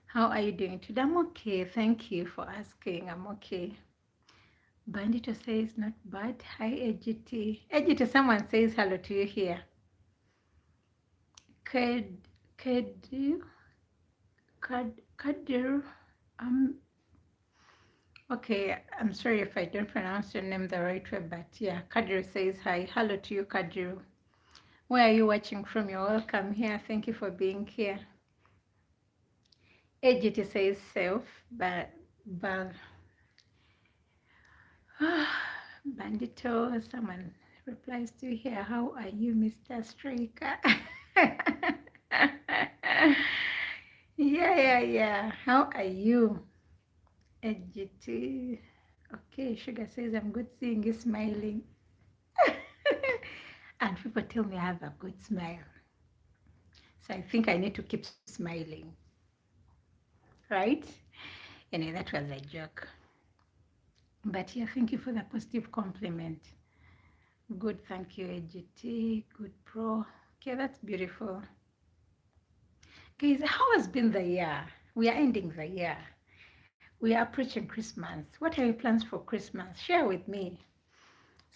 How are you doing today? I'm okay. Thank you for asking. I'm okay. Bandito says, not bad. Hi, AGT. AGT, someone says hello to you here. Kadir, okay, I'm sorry if I don't pronounce your name the right way, but yeah, Kadir says hi. Hello to you, Kadir. Where are you watching from? You're welcome here. Thank you for being here. AGT says self, but Bandito, someone replies to here. How are you, Mr. Striker? Yeah. How are you? AGT. Okay, Sugar says, I'm good seeing you smiling. And people tell me I have a good smile. So I think I need to keep smiling. Right? That was a joke. But yeah, thank you for the positive compliment. Good, thank you, AGT. Good, pro. Okay, that's beautiful. Guys, how has been the year? We are ending the year. We are approaching Christmas. What are your plans for Christmas? Share with me.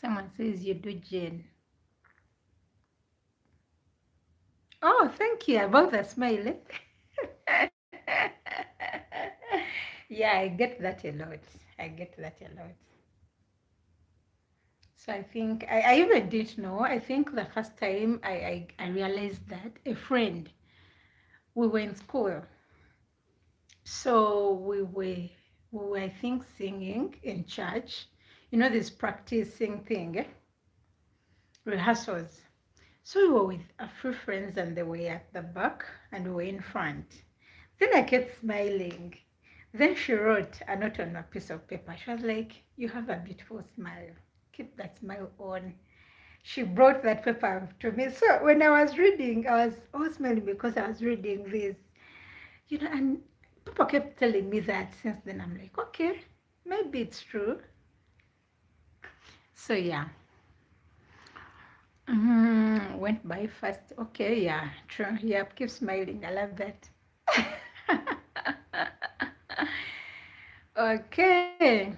Someone says you do, Jane. Oh, thank you about the smile. Yeah, I get that a lot. So I think I even didn't know. I think the first time I realized that a friend, we were in school. So we were I think singing in church. This practicing thing, rehearsals. So we were with a few friends and they were at the back and we were in front. Then I kept smiling. Then she wrote a note on a piece of paper. She was like, you have a beautiful smile. Keep that smile on. She brought that paper to me. So when I was reading, I was all smiling because I was reading this. And people kept telling me that. Since then, I'm like, okay, maybe it's true. So yeah. Went by fast. Okay, yeah, true. Yep, keep smiling. I love that. Okay.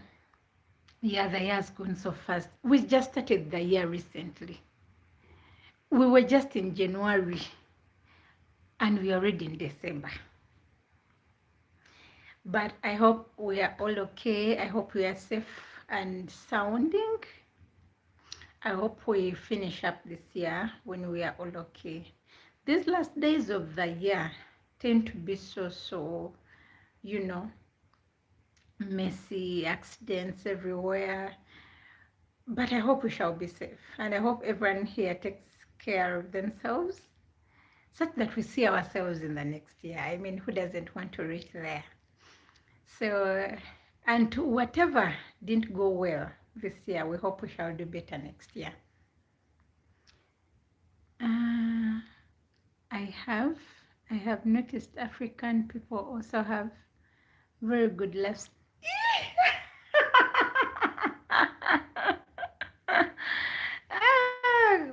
Yeah, the year's gone so fast. We just started the year recently. We were just in January and we're already in December. But I hope we are all okay. I hope we are safe and sounding. I hope we finish up this year when we are all okay. These last days of the year tend to be so, you know, messy, accidents everywhere. But I hope we shall be safe. And I hope everyone here takes care of themselves such that we see ourselves in the next year. I mean, who doesn't want to reach there? So, and whatever didn't go well this year, we hope we shall do better next year. Uh, I have, I have noticed African people also have very good laughs.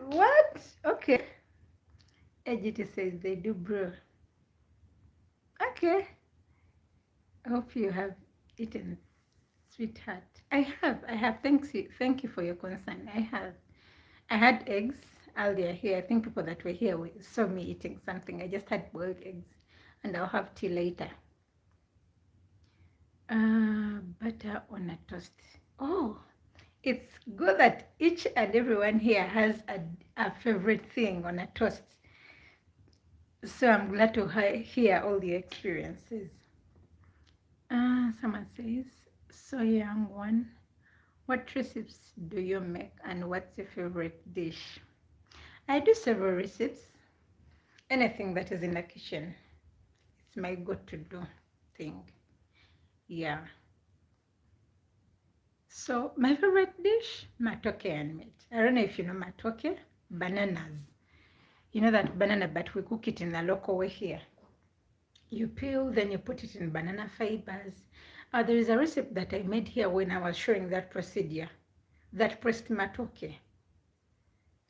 What? Okay. AGT says they do, bro. Okay. I hope you have eaten, sweetheart. I have. Thank you for your concern. I have. I had eggs earlier here. I think people that were here saw me eating something. I just had boiled eggs, and I'll have tea later. Butter on a toast. Oh, it's good that each and everyone here has a favorite thing on a toast. So I'm glad to hear all the experiences. Someone says, so young one, what recipes do you make and what's your favorite dish? I do several recipes. Anything that is in the kitchen, it's my go-to-do thing. Yeah. So my favorite dish, matoke and meat. I don't know if you know matoke, bananas. You know that banana, but we cook it in the local way here. You peel, then you put it in banana fibers. There is a recipe that I made here when I was showing that procedure, that pressed matoke.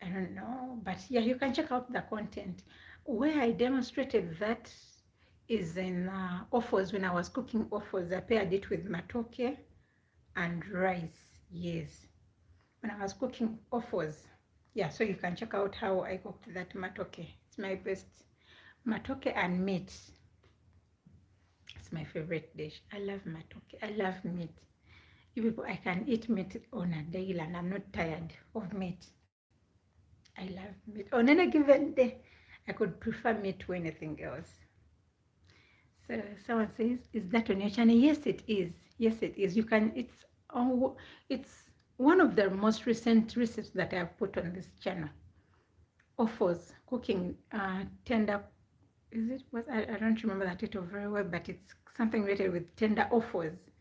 I don't know, but yeah, you can check out the content. Where I demonstrated that is in offals. When I was cooking offals, I paired it with matoke and rice. Yes, when I was cooking offals. Yeah, so you can check out how I cooked that matoke. It's my best. Matoke and meat. It's my favorite dish. I love matoke. I love meat. You people, I can eat meat on a daily and I'm not tired of meat. I love meat. On any given day, I could prefer meat to anything else. So someone says, "Is that on your channel?" Yes, it is. Yes, it is. You can. It's one of the most recent recipes that I have put on this channel. Offers cooking tender. Is it? Was I don't remember that title very well, but it's something related with tender offers.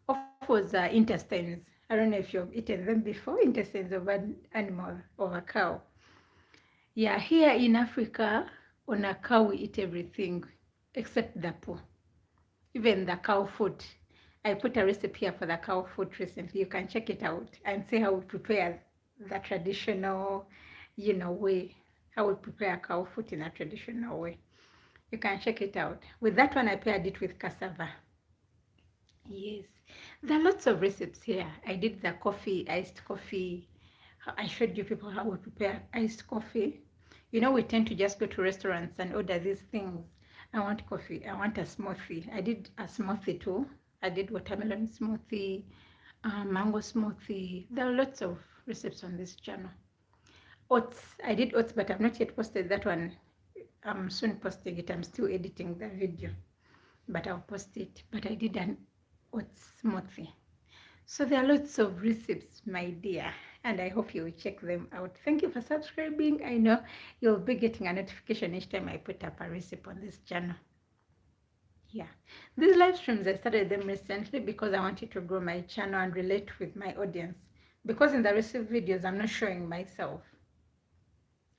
Offers are intestines. I don't know if you've eaten them before. Intestines of an animal or a cow. Yeah, here in Africa, on a cow we eat everything except the poo, even the cow foot. I put a recipe here for the cow foot recently. You can check it out and see how we prepare the traditional, way. How we prepare cow foot in a traditional way. You can check it out. With that one, I paired it with cassava. Yes, there are lots of recipes here. I did the coffee, iced coffee. I showed you people how we prepare iced coffee. You know, we tend to just go to restaurants and order these things. I want coffee. I want a smoothie. I did a smoothie too. I did watermelon smoothie, mango smoothie. There are lots of recipes on this channel. Oats. I did oats, but I've not yet posted that one. I'm soon posting it. I'm still editing the video, but I'll post it. But I did an oats smoothie. So there are lots of recipes, my dear, and I hope you will check them out. Thank you for subscribing. I know you'll be getting a notification each time I put up a recipe on this channel. Yeah, these live streams, I started them recently because I wanted to grow my channel and relate with my audience. Because in the recipe videos, I'm not showing myself.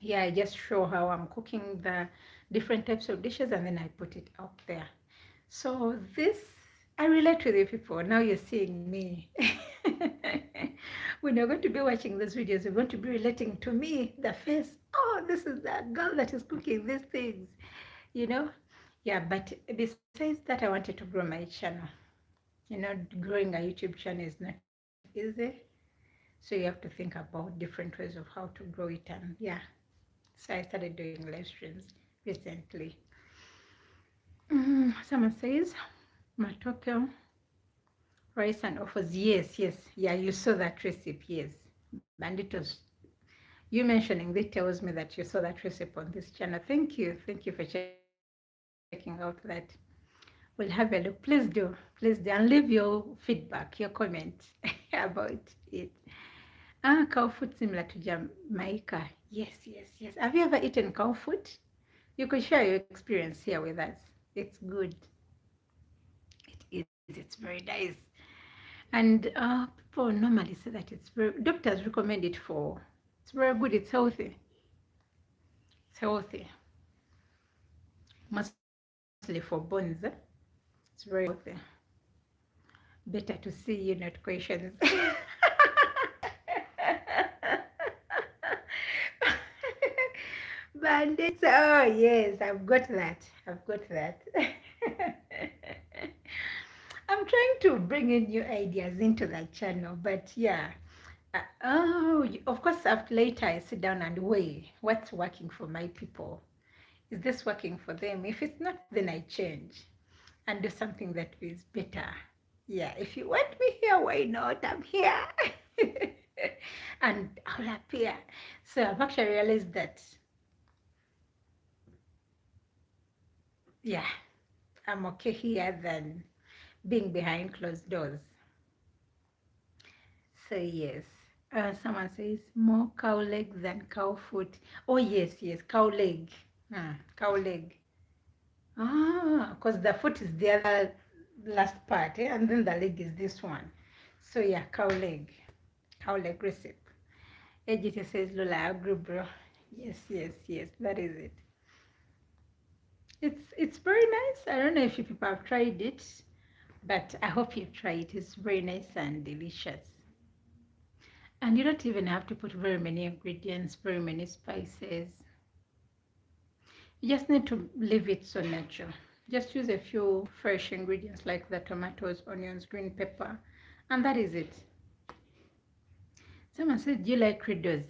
Yeah, I just show how I'm cooking the different types of dishes and then I put it out there. So this, I relate with you people. Now you're seeing me. When you're going to be watching these videos, you're going to be relating to me, the face. Oh, this is that girl that is cooking these things, you know? Yeah, but besides that, I wanted to grow my channel. Growing a YouTube channel is not easy. So you have to think about different ways of how to grow it. And yeah, so I started doing live streams recently. Someone says, Matoke, rice and offers. Yes, yes. Yeah, you saw that recipe. Yes. Banditos. You mentioning this tells me that you saw that recipe on this channel. Thank you. Thank you for checking out that. We'll have a look. Please do. Please do. And leave your feedback, your comment about it. Cow food similar to Jamaica. Yes, yes, yes. Have you ever eaten cow food? You could share your experience here with us. It's good. It is. It's very nice. And people normally say that it's very, doctors recommend it for, it's very good, it's healthy. It's healthy. Mostly for bones. It's very healthy. Better to see you, not questions. Bandits. Oh, yes, I've got that. I've got that. I'm trying to bring in new ideas into that channel, but yeah. Of course, after later I sit down and weigh what's working for my people. Is this working for them? If it's not, then I change and do something that is better. Yeah, if you want me here, why not? I'm here. And I'll appear. So I've actually realized that, yeah, I'm okay here than being behind closed doors. So yes. Someone says more cow leg than cow foot. Oh yes, yes, cow leg. Cow leg. Because the foot is the other last part, and then the leg is this one. So yeah, cow leg. Cow leg recipe. AGT says Lola, I agree, bro. Yes, yes, yes, that is it. It's very nice. I don't know if you people have tried it, but I hope you try it. It's very nice and delicious. And you don't even have to put very many ingredients, very many spices. You just need to leave it so natural. Just use a few fresh ingredients like the tomatoes, onions, green pepper, and that is it. Someone said, do you like Riddles?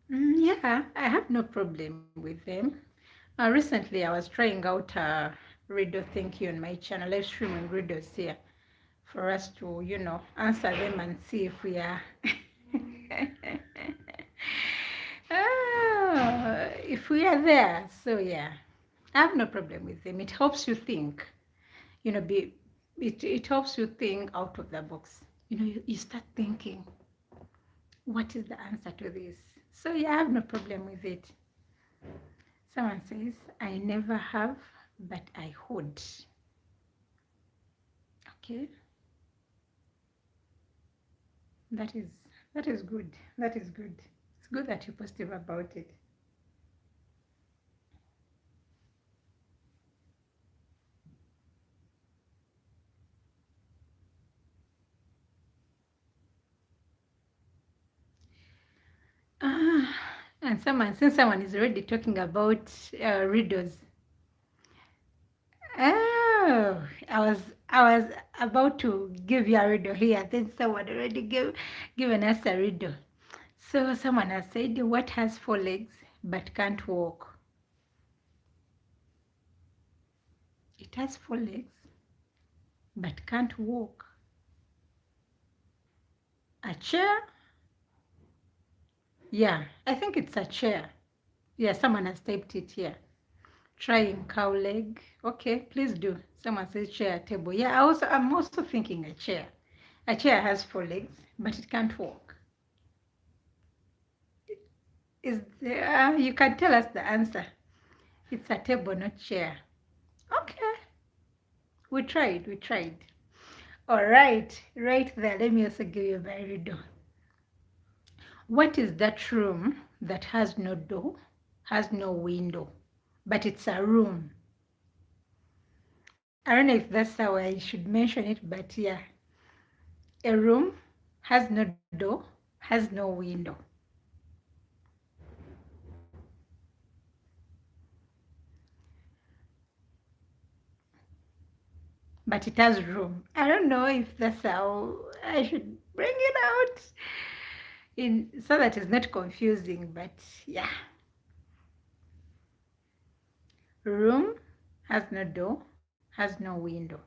Yeah, I have no problem with them. Recently, I was trying out Riddle Thank You on my channel, live streaming riddles here for us to, answer them and see if we are. If we are there. So, yeah, I have no problem with them. It helps you think, it helps you think out of the box. You start thinking, what is the answer to this? So, yeah, I have no problem with it. Someone says, I never have, but I would. Okay. That is good. That is good. It's good that you're positive about it. And since someone is already talking about riddles. Oh, I was about to give you a riddle here. Then someone already given us a riddle. So someone has said, what has 4 legs but can't walk? It has 4 legs but can't walk. A chair? Yeah, I think it's a chair. Yeah, someone has typed it here. Trying cow leg. Okay, please do. Someone says chair, table. Yeah, I'm also thinking a chair. A chair has 4 legs, but it can't walk. Is there, you can tell us the answer. It's a table, not chair. Okay. We tried. All right, right there. Let me also give you a very riddle. What is that room that has no door, has no window, but it's a room? I don't know if that's how I should mention it, but yeah. A room has no door, has no window. But it has room. I don't know if that's how I should bring it out in so that it's not confusing, but yeah. Room has no door, has no window.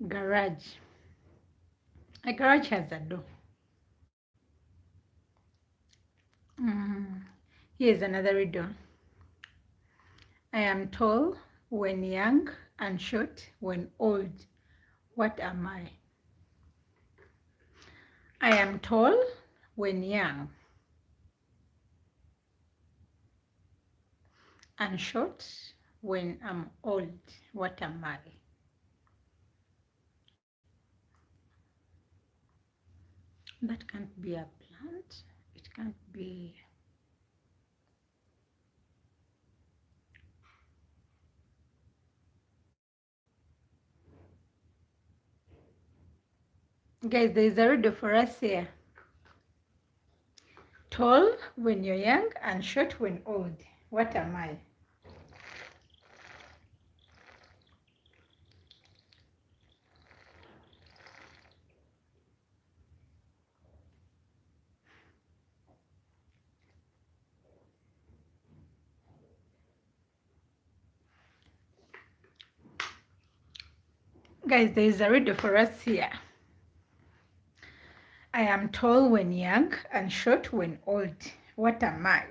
Garage. A garage has a door. Mm. Here's another riddle. I am tall when young and short when old. What am I? I am tall when young and short when I'm old. What am I? That can't be a plant. It can't be. Guys, there is a riddle for us here. Tall when you're young and short when old. What am I? Guys, there is a riddle for us here. I am tall when young and short when old. What am I?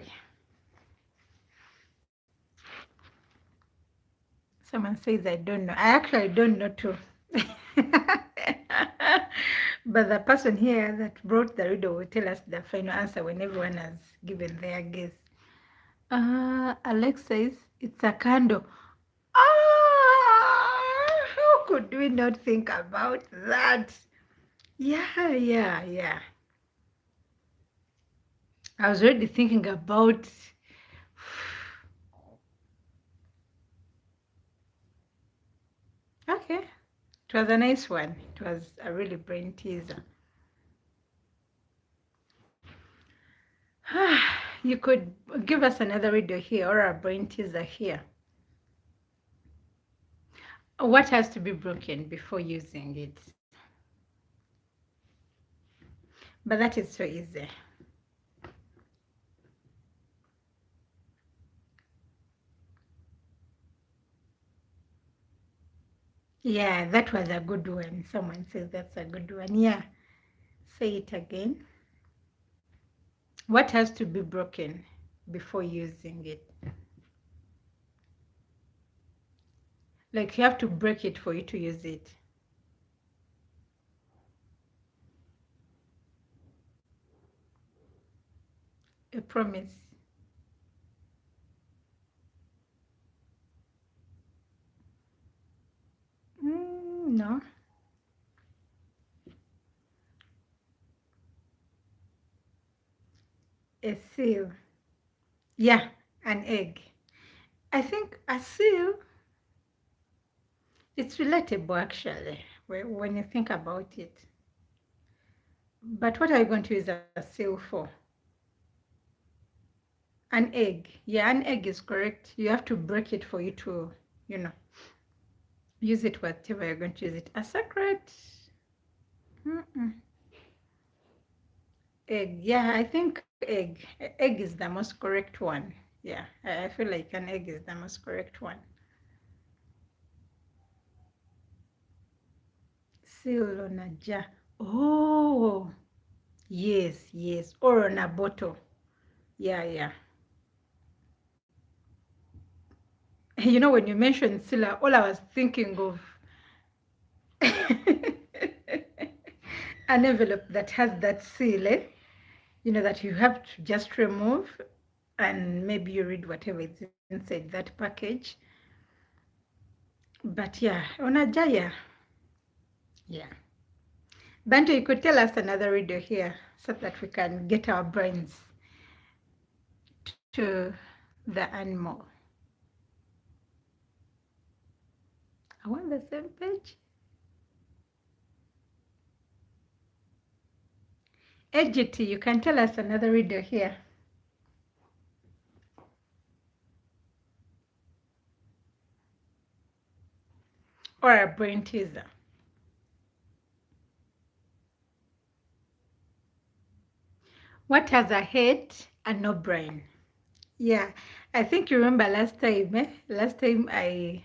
Someone says I don't know. I actually don't know too. But the person here that brought the riddle will tell us the final answer when everyone has given their guess. Alex says it's a candle. How could we not think about that? Yeah. I was already thinking about. Okay, it was a nice one. It was a really brain teaser. You could give us another riddle here or a brain teaser here. What has to be broken before using it? But that is so easy. Yeah, that was a good one. Someone says that's a good one. Yeah, say it again. What has to be broken before using it? Like you have to break it for you to use it. A promise. No. A seal. Yeah, an egg. I think a seal, it's relatable actually when you think about it. But what are you going to use a seal for? An egg. Yeah, an egg is correct. You have to break it for you to, use it whatever you're going to use it. A secret. Egg. Yeah, I think egg. Egg is the most correct one. Yeah, I feel like an egg is the most correct one. Seal on a jar. Oh, yes. Or on a bottle. Yeah. When you mentioned seal, all I was thinking of an envelope that has that seal, that you have to just remove and maybe you read whatever is inside that package. But yeah, on a jar, yeah. Bantu, you could tell us another riddle here so that we can get our brains to the animal. I want the same page. AGT, you can tell us another riddle here. Or a brain teaser. What has a head and no brain? Yeah, I think you remember last time I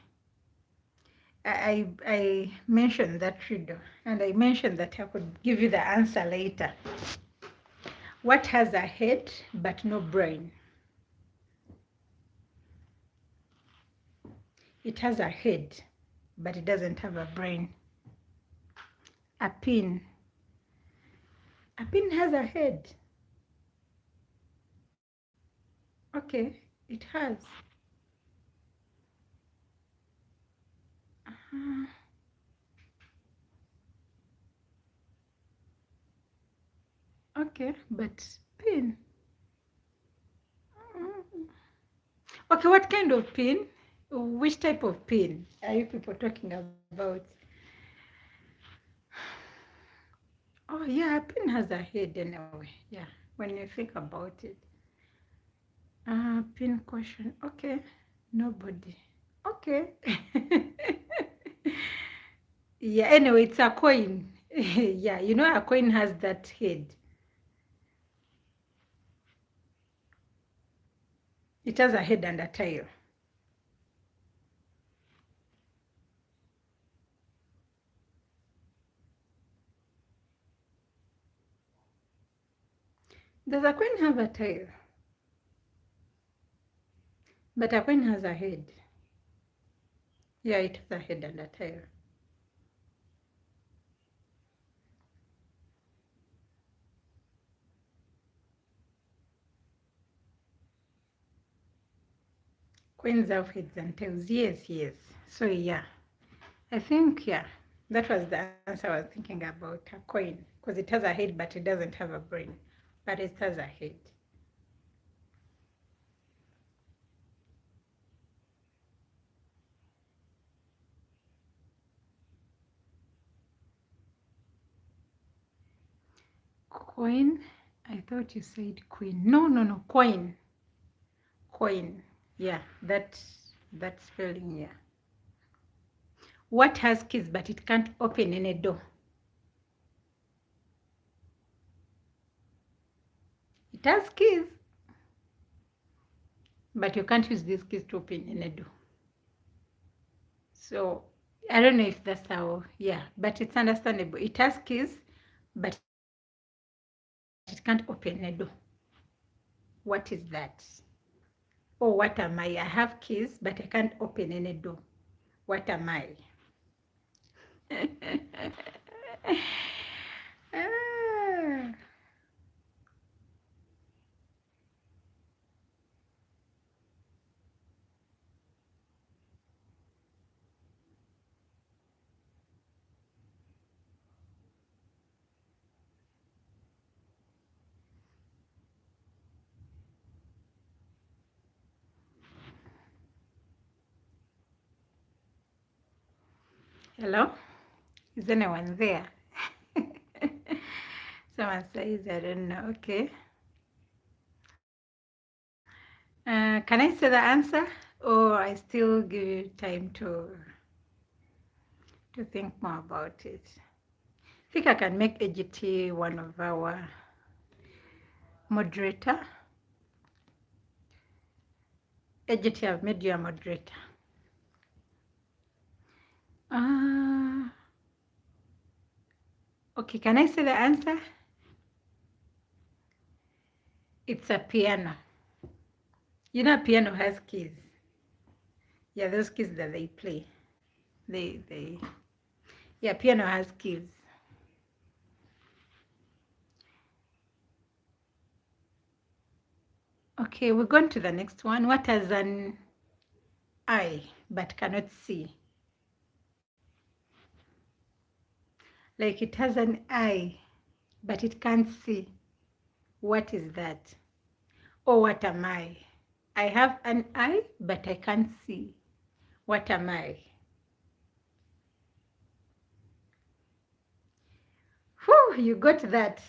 I mentioned that riddle, and I mentioned that I could give you the answer later. What has a head but no brain? It has a head, but it doesn't have a brain. A pin. A pin has a head. Okay, it has. Uh, okay, but pin. Mm. Okay, what kind of pin? Which type of pin are you people talking about? Oh, yeah, a pin has a head anyway. Yeah, when you think about it. Pin question. Okay, nobody. Okay. Yeah, anyway, it's a coin. Yeah, you know, a coin has that head. It has a head and a tail. Does a coin have a tail? But a coin has a head. Yeah, it has a head and a tail. Coins have heads and tails. Yes, yes. So yeah, I think yeah, that was the answer I was thinking about. A coin, because it has a head, but it doesn't have a brain, but it has a head. Coin. I thought you said queen. No, no, no. Coin. Coin. Yeah, that spelling. Yeah. What has keys but it can't open any door? It has keys, but you can't use these keys to open any door. So I don't know if that's how. Yeah, but it's understandable. It has keys, but it can't open a door. What is that? Oh, what am I? I have keys, but I can't open any door. What am I? Ah. Hello? Is anyone there? Someone says, I don't know. Okay. Can I say the answer, or I still give you time to think more about it? I think I can make AGT one of our moderator. AGT, I've made you a moderator. Okay, can I say the answer? It's a piano. You know, a piano has keys. Yeah, those keys that they play. Yeah, piano has keys. Okay, we're going to the next one. What has an eye but cannot see? Like it has an eye, but it can't see. What is that? Oh, what am I? I have an eye, but I can't see. What am I? Whew, you got that.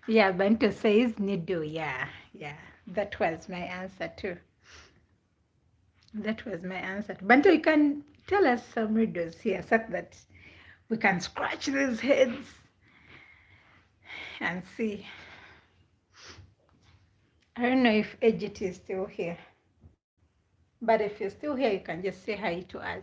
Yeah, Bantu says needle. Yeah, yeah. That was my answer too. That was my answer. Bantu, you can tell us some riddles here so that we can scratch these heads and see. I don't know if Ejit is still here. But if you're still here, you can just say hi to us.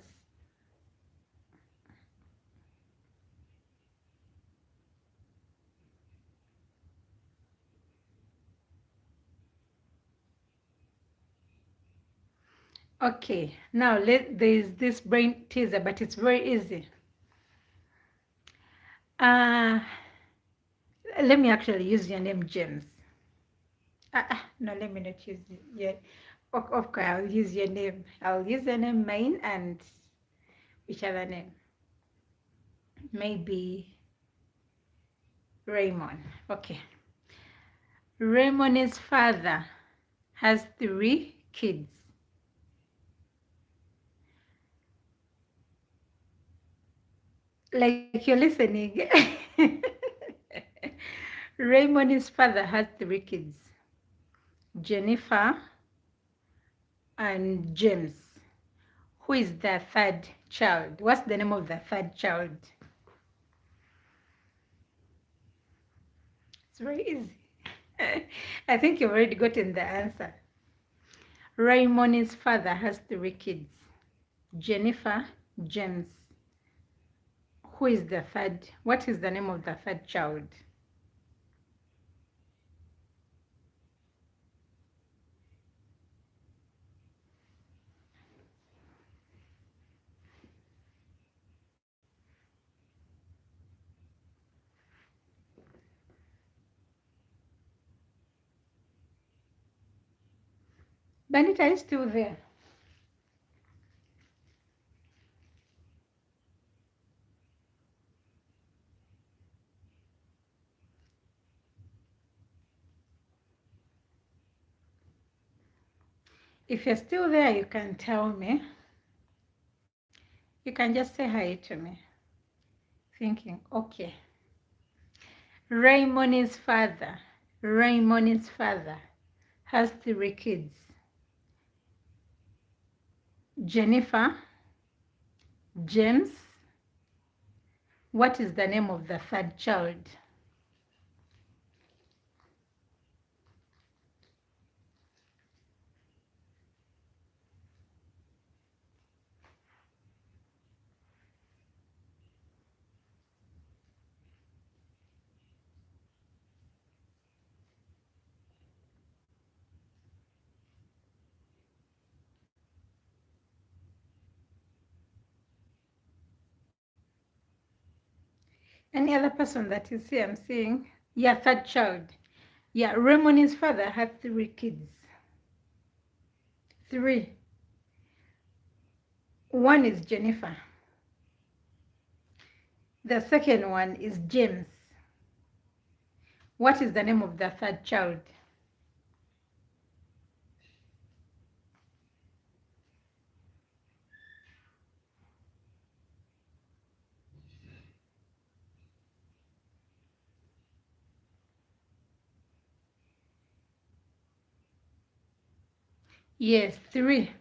Okay, now there's this brain teaser, but it's very easy. Let me actually use your name, James. No, let me not use it yet. Okay, I'll use your name. I'll use your name, Main, and which other name? Maybe Raymond. Okay. Raymond's father has 3 kids. Like you're listening. Raymond's father has 3 kids. Jennifer and James. Who is the third child? What's the name of the third child? It's very easy. I think you've already gotten the answer. Raymond's father has 3 kids. Jennifer, James. Who is the third? What is the name of the third child? Benita is still there. If you're still there, you can tell me. You can just say hi to me. Thinking, okay. Raymond's father has 3 kids. Jennifer, James. What is the name of the third child? Any other person that you see I'm seeing? Yeah, third child. Yeah, Raymond's father had 3 kids. 3. One is Jennifer. The second one is James. What is the name of the third child? Yes, 3.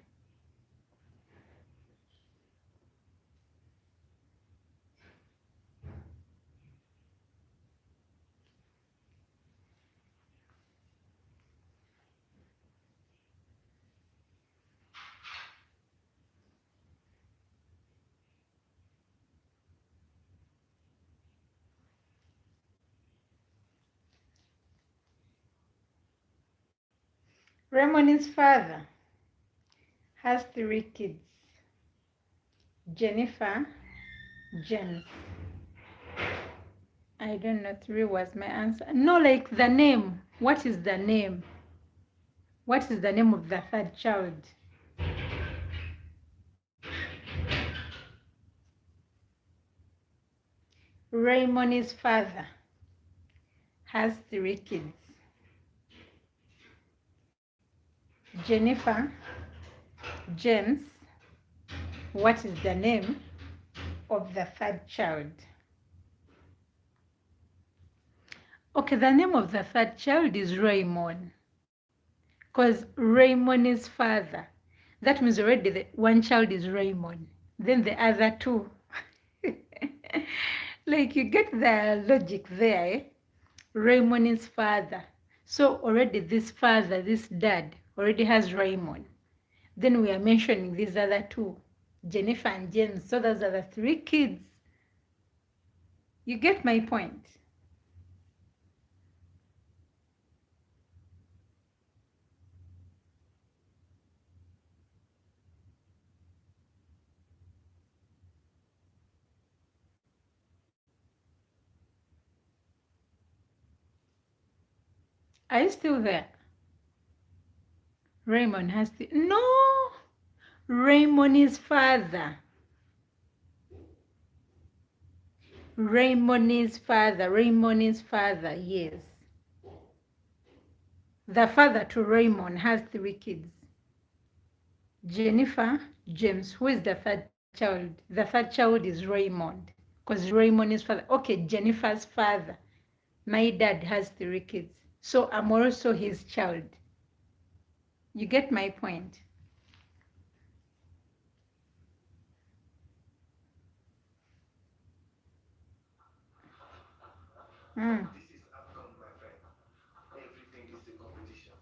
Raymond's father has 3 kids. Jennifer, James. I don't know, 3 was my answer. No, like the name. What is the name? What is the name of the third child? Raymond's father has 3 kids. Jennifer, James. What is the name of the third child? Okay, the name of the third child is Raymond. Because Raymond's father. That means already the one child is Raymond. Then the other 2. Like you get the logic there, eh? Raymond's father. So already this father, this dad, already has Raymond. Then we are mentioning these other two, Jennifer and James. So those are the three kids. You get my point? Are you still there? Raymond has to. No! Raymond is father. Raymond is father. Raymond is father, yes. The father to Raymond has three kids. Jennifer, James. Who is the third child? The third child is Raymond. Because Raymond is father. Okay, Jennifer's father. My dad has three kids. So I'm also his child. You get my point? Mm. This is AFCON, my friend. Everything is a competition.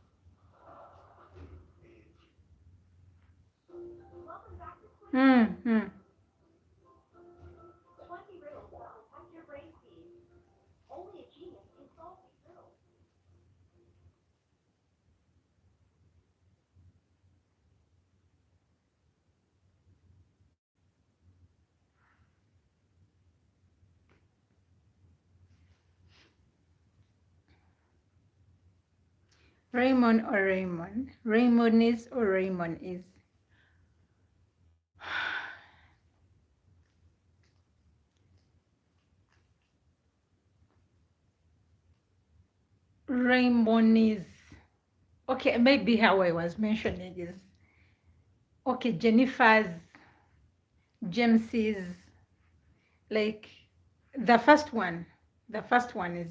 Welcome back to Quiz. Mm-hmm. 20 riddles that'll test your brain speed. Only a genius can solve these riddles. Raymond or Raymond? Raymond is or Raymond is? Raymond is. Okay, maybe how I was mentioning is. Okay, Jennifer's, James's, like the first one. The first one is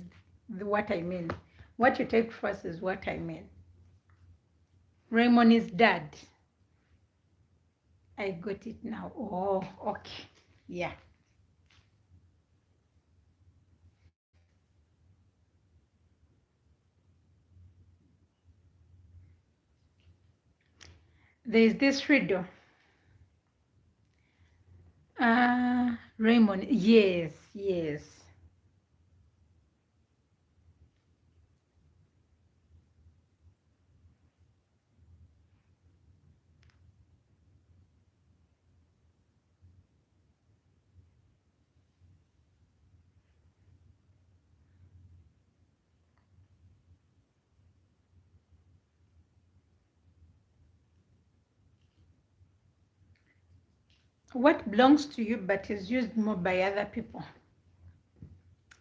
what I mean. What you take first is what I mean. Raymond is dad. I got it now. Oh, okay. Yeah. There's this riddle. Raymond, yes, yes. What belongs to you but is used more by other people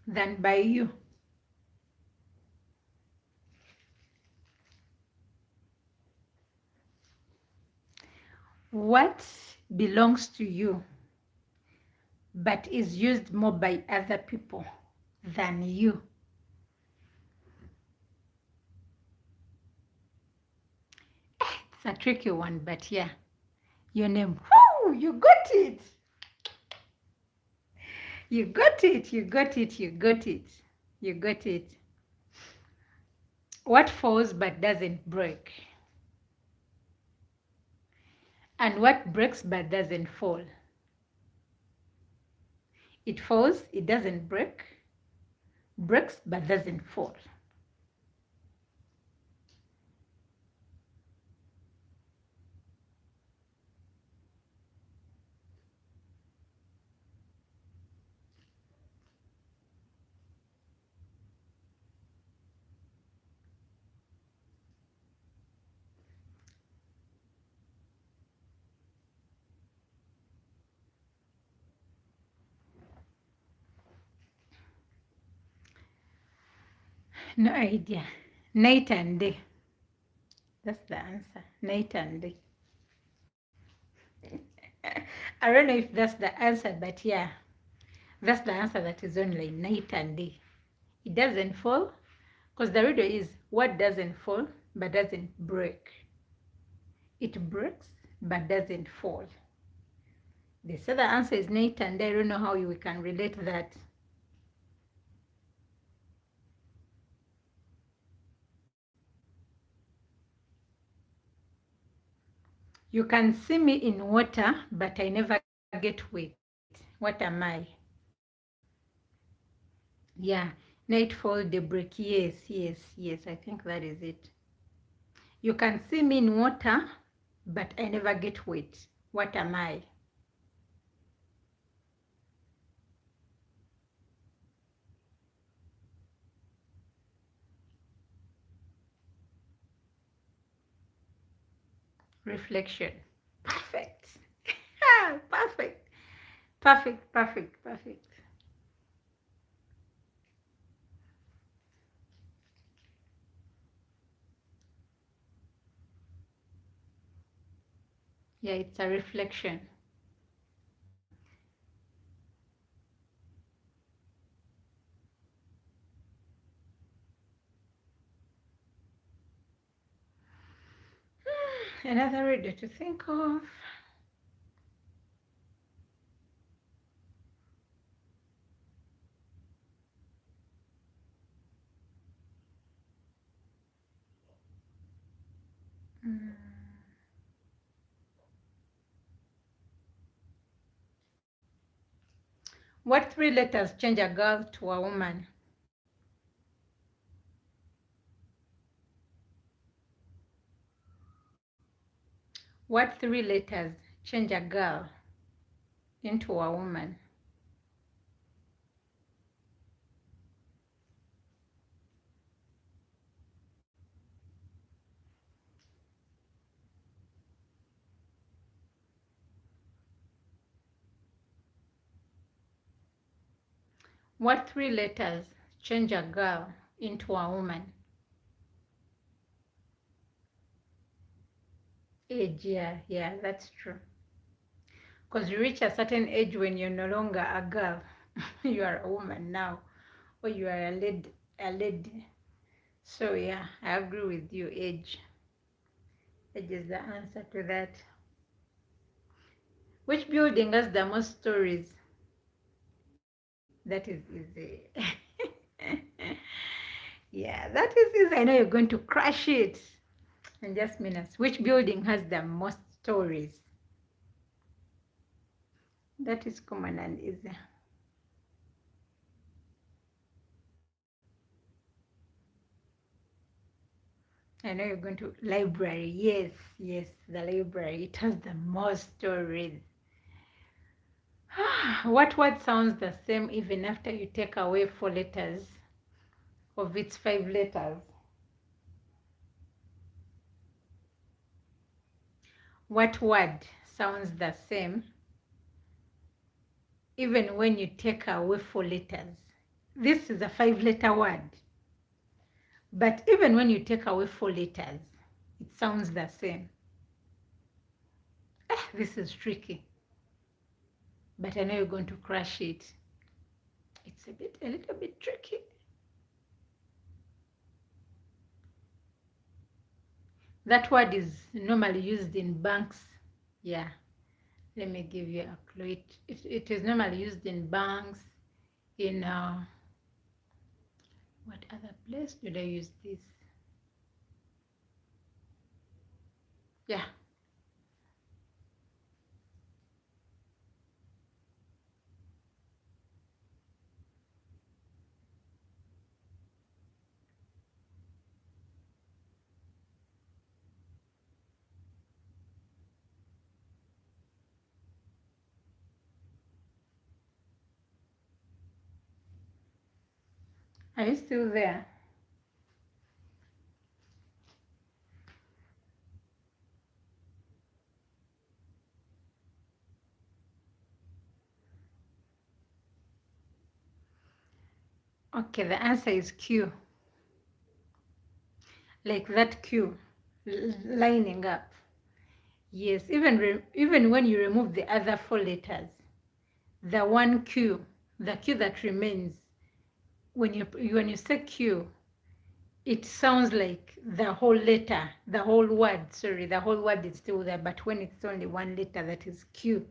than by you? What belongs to you but is used more by other people than you? It's a tricky one, but yeah. Your name. Woo! You got it. You got it. You got it. You got it. You got it. What falls but doesn't break? And what breaks but doesn't fall? It falls, it doesn't break, breaks but doesn't fall. No idea. Night and day. That's the answer. Night and day. I don't know if that's the answer, but yeah, that's the answer that is only night and day. It doesn't fall because the riddle is what doesn't fall but doesn't break. It breaks but doesn't fall. They say the answer is night and day. I don't know how we can relate that. You can see me in water, but I never get wet. What am I? Yeah, nightfall daybreak. Yes, yes, yes. I think that is it. You can see me in water, but I never get wet. What am I? Reflection. Perfect. Perfect. Perfect, perfect, perfect. Yeah, it's a reflection. Another reader to think of. Mm. What three letters change a girl to a woman? What three letters change a girl into a woman? What three letters change a girl into a woman? Age, yeah, yeah, that's true. Because you reach a certain age when you're no longer a girl, you are a woman now, or you are a lady, a lady. So yeah, I agree with you. Age is the answer to that. Which building has the most stories? That is easy. Yeah, that is easy. I know you're going to crush it. And just minutes. Which building has the most stories? That is common and easy. I know you're going to library. Yes, yes, the library. It has the most stories. What word sounds the same even after you take away 4 letters of its 5 letters? What word sounds the same even when you take away 4 letters? This is a 5 letter word, but even when you take away 4 letters, it sounds the same. This is tricky, but I know you're going to crush it. It's a little bit tricky. That word is normally used in banks. Yeah, let me give you a clue. It is normally used in banks, in what other place did I use this? Yeah. Are you still there? Okay, the answer is Q. Like that Q lining up. Yes, even when you remove the other 4 letters, the one Q, the Q that remains, when you say Q, it sounds like the whole letter, the whole word, sorry, the whole word is still there, but when it's only 1 letter, that is Q.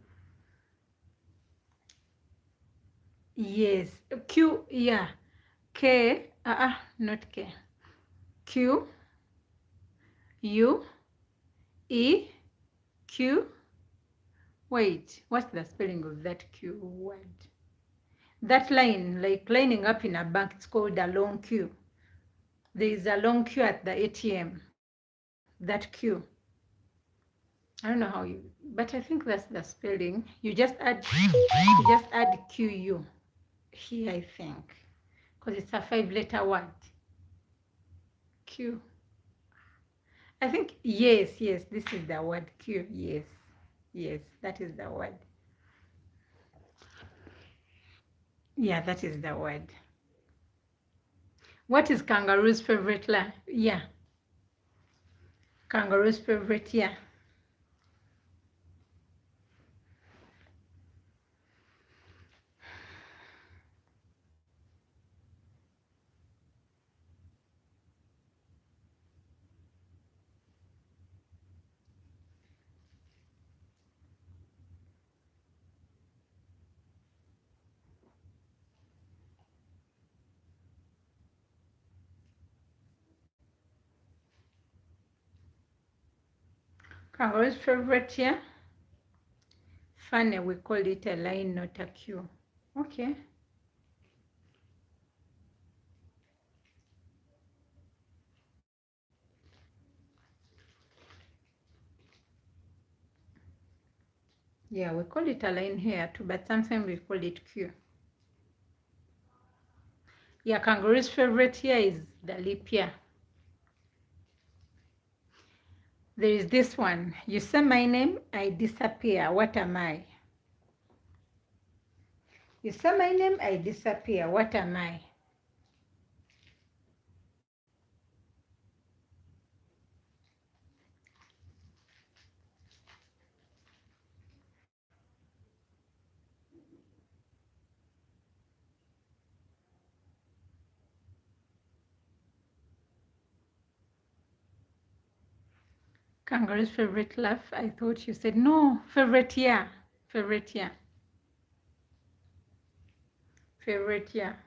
Yes, Q, yeah. K, not K. Q, U, E, Q. Wait, what's the spelling of that Q word? That line, like lining up in a bank, it's called a long queue. There is a long queue at the ATM. That Q. I don't know how you, but I think that's the spelling. You just add QU here, I think, because it's a 5-letter word. Q. I think, yes, this is the word Q. Yes, that is the word. Yeah, that is the word. What is kangaroo's favorite la? Yeah. Kangaroo's favorite, yeah. Kangaroo's favorite, yeah. Funny, we call it a line, not a queue. Okay. Yeah, we call it a line here too, but sometimes we call it queue. Yeah, kangaroo's favorite here is the leap year. There is this one. You say my name, I disappear. What am I? You say my name, I disappear. What am I? Kangaroo's favorite laugh. I thought you said no. Favorite year. Favorite year. Favorite year.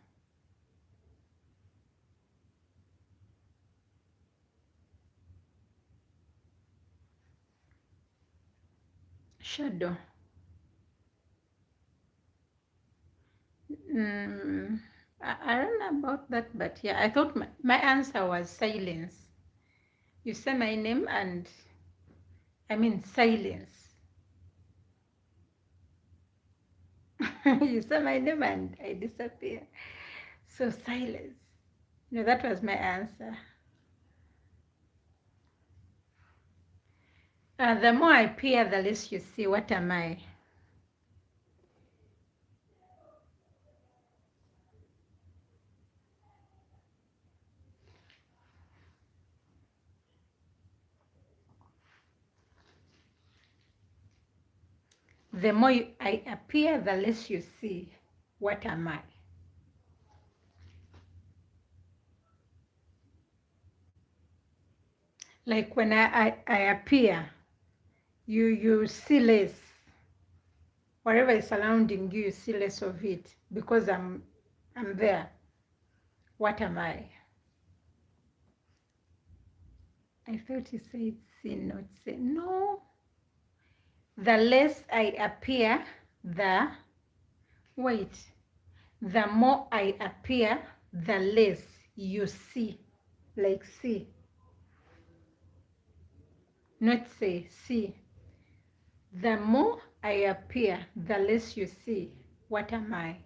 Shadow. I don't know about that, but yeah, I thought my answer was silence. You say my name and I mean silence. You say my name and I disappear. So silence. No, that was my answer. The more I peer, the less you see. What am I? The more I appear, the less you see. What am I? Like when I appear, you see less. Whatever is surrounding you, you see less of it because I'm there. What am I? I thought you said see, not say. No. The less I appear, the more I appear, the less you see. Like see. Not say, see. The more I appear, the less you see. What am I?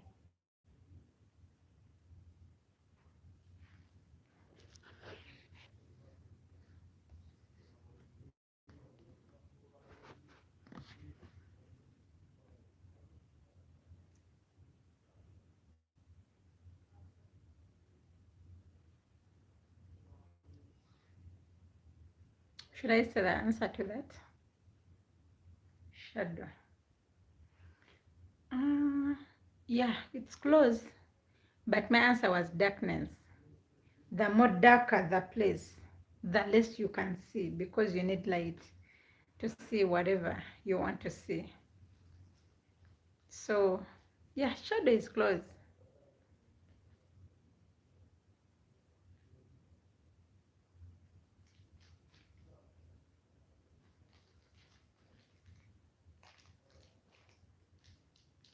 Should I say the answer to that? Shadow. Yeah, it's close. But my answer was darkness. The more darker the place, the less you can see because you need light to see whatever you want to see. So, yeah, shadow is close.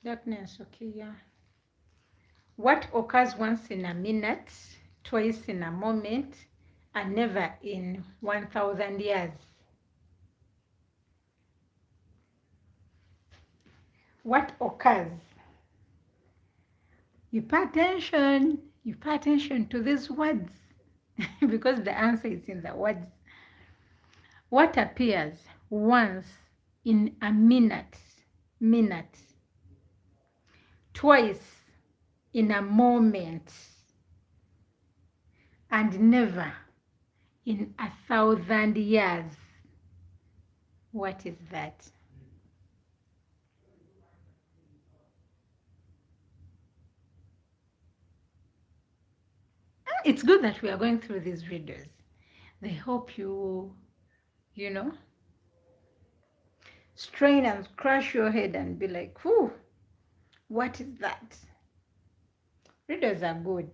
Darkness, okay, yeah. What occurs once in a minute, twice in a moment, and never in 1,000 years? What occurs? You pay attention to these words because the answer is in the words. What appears once in a minute, twice in a moment, and never in 1,000 years? What is that? It's good that we are going through these videos. They hope you know, strain and scratch your head and be like, whew, what is that? Readers are good.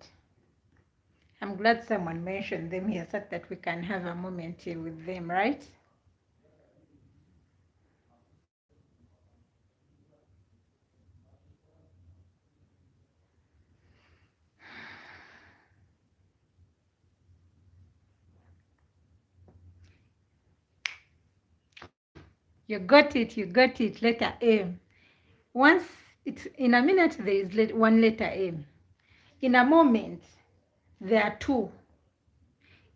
I'm glad someone mentioned them here so that we can have a moment here with them, right? You got it, letter M. Once it's in a minute, there is one letter M. In a moment, there are two.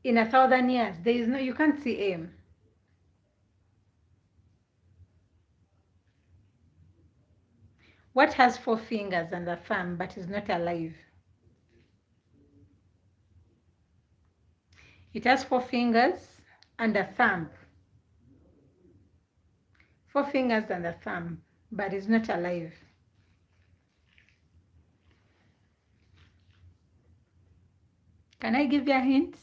In 1,000 years, there is no, you can't see M. What has 4 fingers and a thumb but is not alive? It has 4 fingers and a thumb. 4 fingers and a thumb, but is not alive. Can I give you a hint?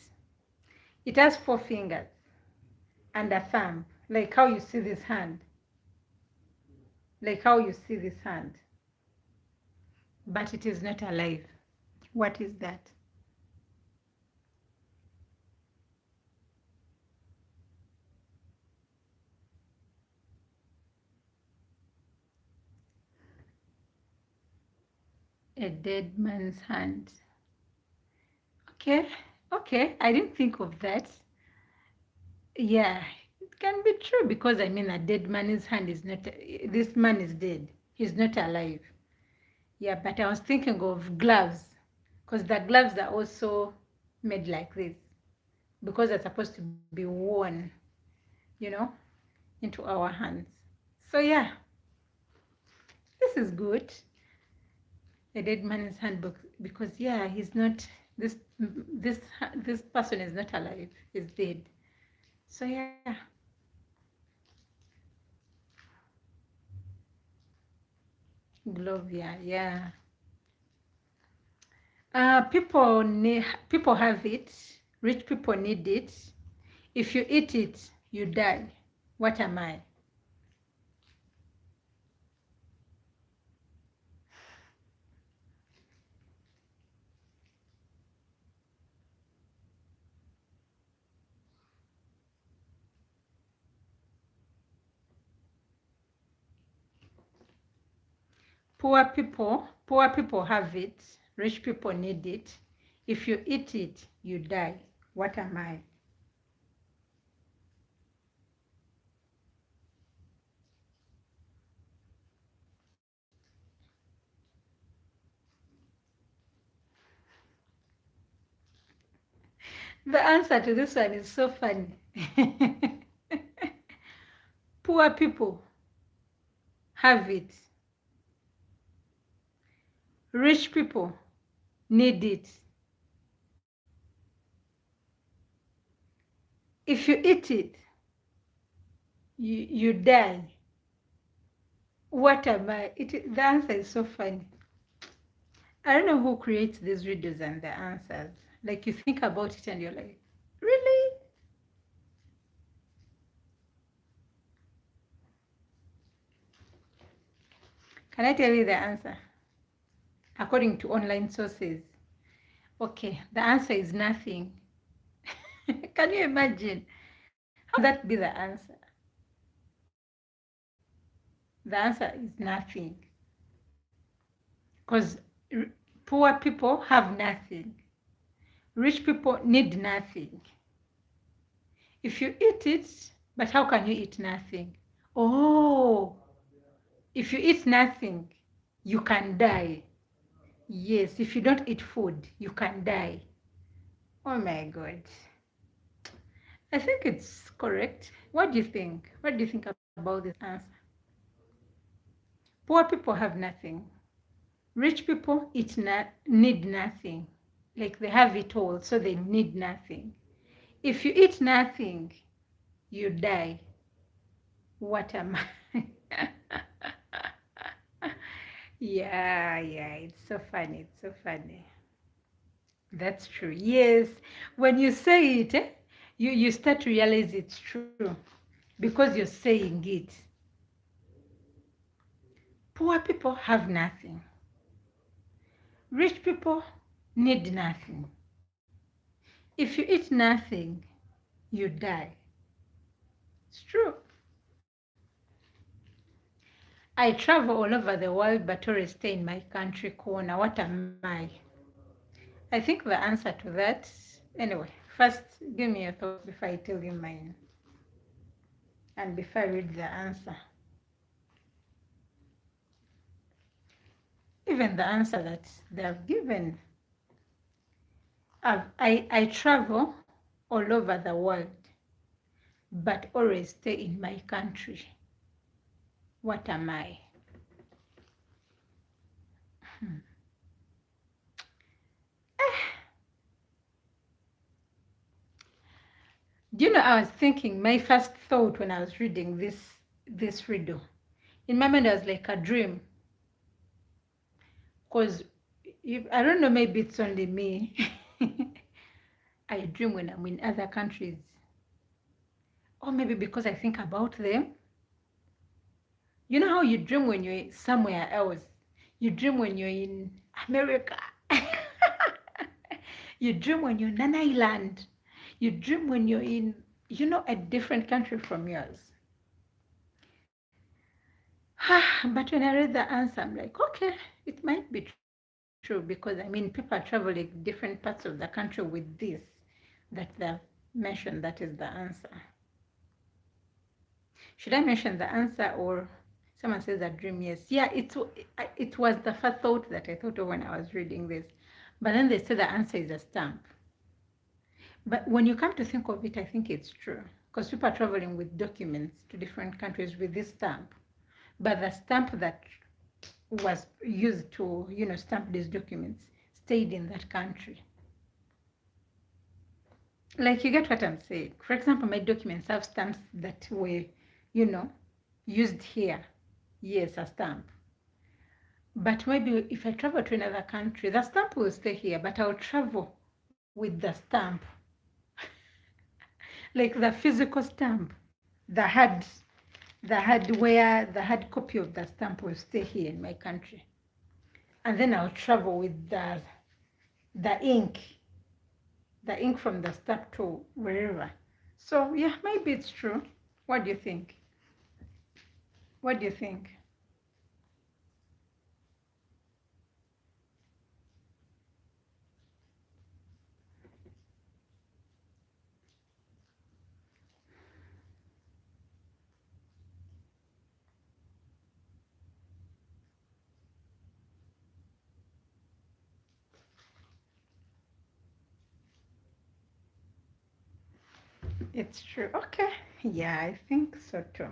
It has 4 fingers and a thumb, like how you see this hand. Like how you see this hand. But it is not alive. What is that? A dead man's hand. Okay, I didn't think of that. Yeah, it can be true because I mean a dead man's hand is not, this man is dead. He's not alive. Yeah, but I was thinking of gloves because the gloves are also made like this because they're supposed to be worn, you know, into our hands. So yeah, this is good. A dead man's handbook because yeah, he's not, this person is not alive, he's dead. So yeah. Glovia, yeah. People have it. Rich people need it. If you eat it, you die. What am I? Poor people have it. Rich people need it. If you eat it, you die. What am I? The answer to this one is so funny. Poor people have it. Rich people need it. If you eat it, you die. What am I? The answer is so funny. I don't know who creates these videos and the answers. Like you think about it and you're like, really? Can I tell you the answer? According to online sources. Okay, the answer is nothing. Can you imagine? How would that be the answer? The answer is nothing. Because poor people have nothing. Rich people need nothing. If you eat it, but how can you eat nothing? Oh, if you eat nothing, you can die. Yes, if you don't eat food, you can die. Oh my God. I think it's correct. What do you think? What do you think about this answer? Poor people have nothing. Rich people need nothing. Like they have it all, so they need nothing. If you eat nothing, you die. What am I? Yeah, it's so funny. It's so funny. That's true. Yes, when you say it, you start to realize it's true because you're saying it. Poor people have nothing. Rich people need nothing. If you eat nothing, you die. It's true. I travel all over the world but always stay in my country corner. What am I? I think the answer to that, anyway, first give me your thoughts before I tell you mine and before I read the answer. Even the answer that they have given, I travel all over the world but always stay in my country. What am I? Do you know, I was thinking, my first thought when I was reading this riddle, in my mind, it was like a dream. Because I don't know, maybe it's only me. I dream when I'm in other countries. Or maybe because I think about them. You know how you dream when you're somewhere else? You dream when you're in America. You dream when you're in an island. You dream when you're in, a different country from yours. But when I read the answer, I'm like, okay, it might be true because people are traveling different parts of the country with this that they've mentioned. That is the answer. Should I mention the answer or someone says a dream? Yes. Yeah, it was the first thought that I thought of when I was reading this. But then they say the answer is a stamp. But when you come to think of it, I think it's true because people are traveling with documents to different countries with this stamp. But the stamp that was used to, stamp these documents stayed in that country. Like, you get what I'm saying? For example, my documents have stamps that were, used here. Yes, a stamp. But maybe if I travel to another country, the stamp will stay here, but I'll travel with the stamp. Like the physical stamp, the hard copy of the stamp will stay here in my country. And then I'll travel with the ink from the stamp to wherever. So yeah, maybe it's true. What do you think? What do you think? It's true. Okay. Yeah, I think so too.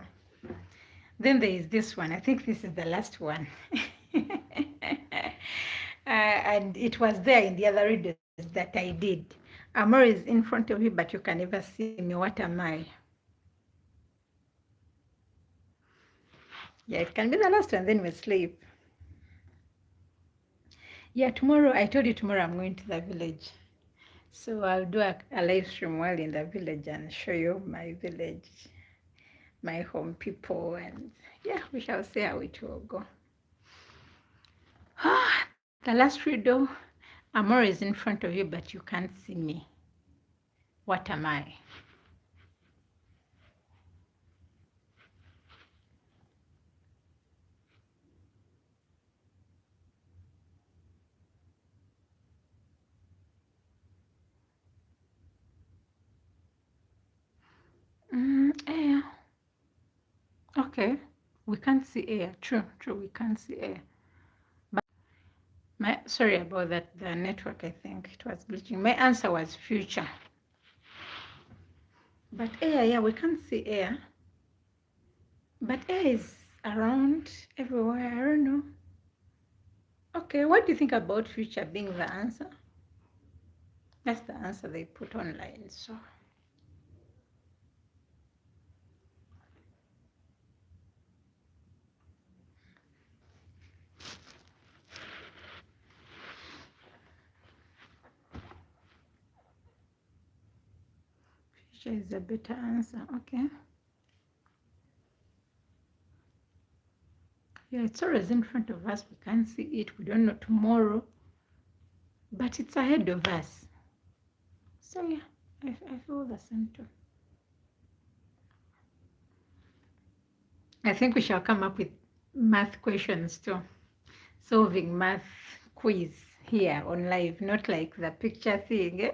Then there is this one. I think this is the last one. And it was there in the other readers that I did. Amor is in front of you, but you can never see me. What am I? Yeah, it can be the last one, then we sleep. Yeah, tomorrow, I told you tomorrow I'm going to the village. So I'll do a live stream while in the village and show you my village, my home people, and yeah, we shall see how it will go. The last riddle, Amor is in front of you, but you can't see me. What am I? Okay, we can't see air. True, we can't see air. But sorry about that, the network, I think it was glitching. My answer was future. But air, yeah, we can't see air. But air is around everywhere. I don't know. Okay, what do you think about future being the answer? That's the answer they put online, so. Future is a better answer, okay. Yeah, it's always in front of us. We can't see it. We don't know tomorrow. But it's ahead of us. So yeah, I feel the same too. I think we shall come up with math questions too. Solving math quiz here on live, not like the picture thing.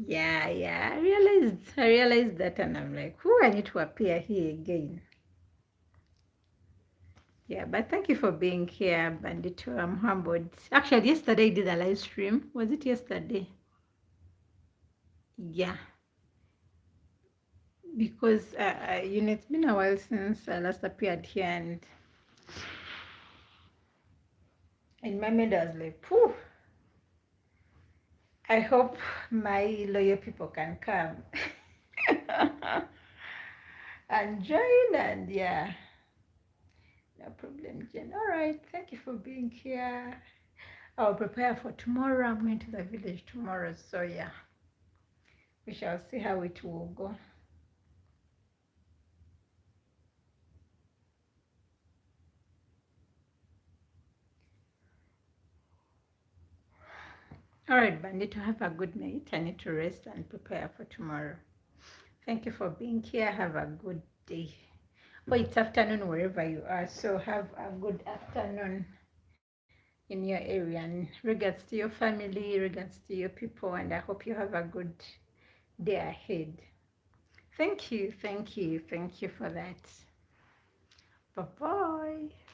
Yeah, I realized that, and I'm like, who, I need to appear here again. Yeah, but thank you for being here, Bandito. I'm humbled. Actually, yesterday I did a live stream. Was it yesterday? Yeah, because it's been a while since I last appeared here, and in my mind I was like, phew, I hope my loyal people can come and join, and yeah, no problem, Jen. All right, thank you for being here. I'll prepare for tomorrow. I'm going to the village tomorrow, so yeah, we shall see how it will go. All right, Bandito, have a good night. I need to rest and prepare for tomorrow. Thank you for being here. Have a good day. Oh, it's afternoon wherever you are, so have a good afternoon in your area, and regards to your family, regards to your people, and I hope you have a good day ahead. Thank you for that. Bye bye.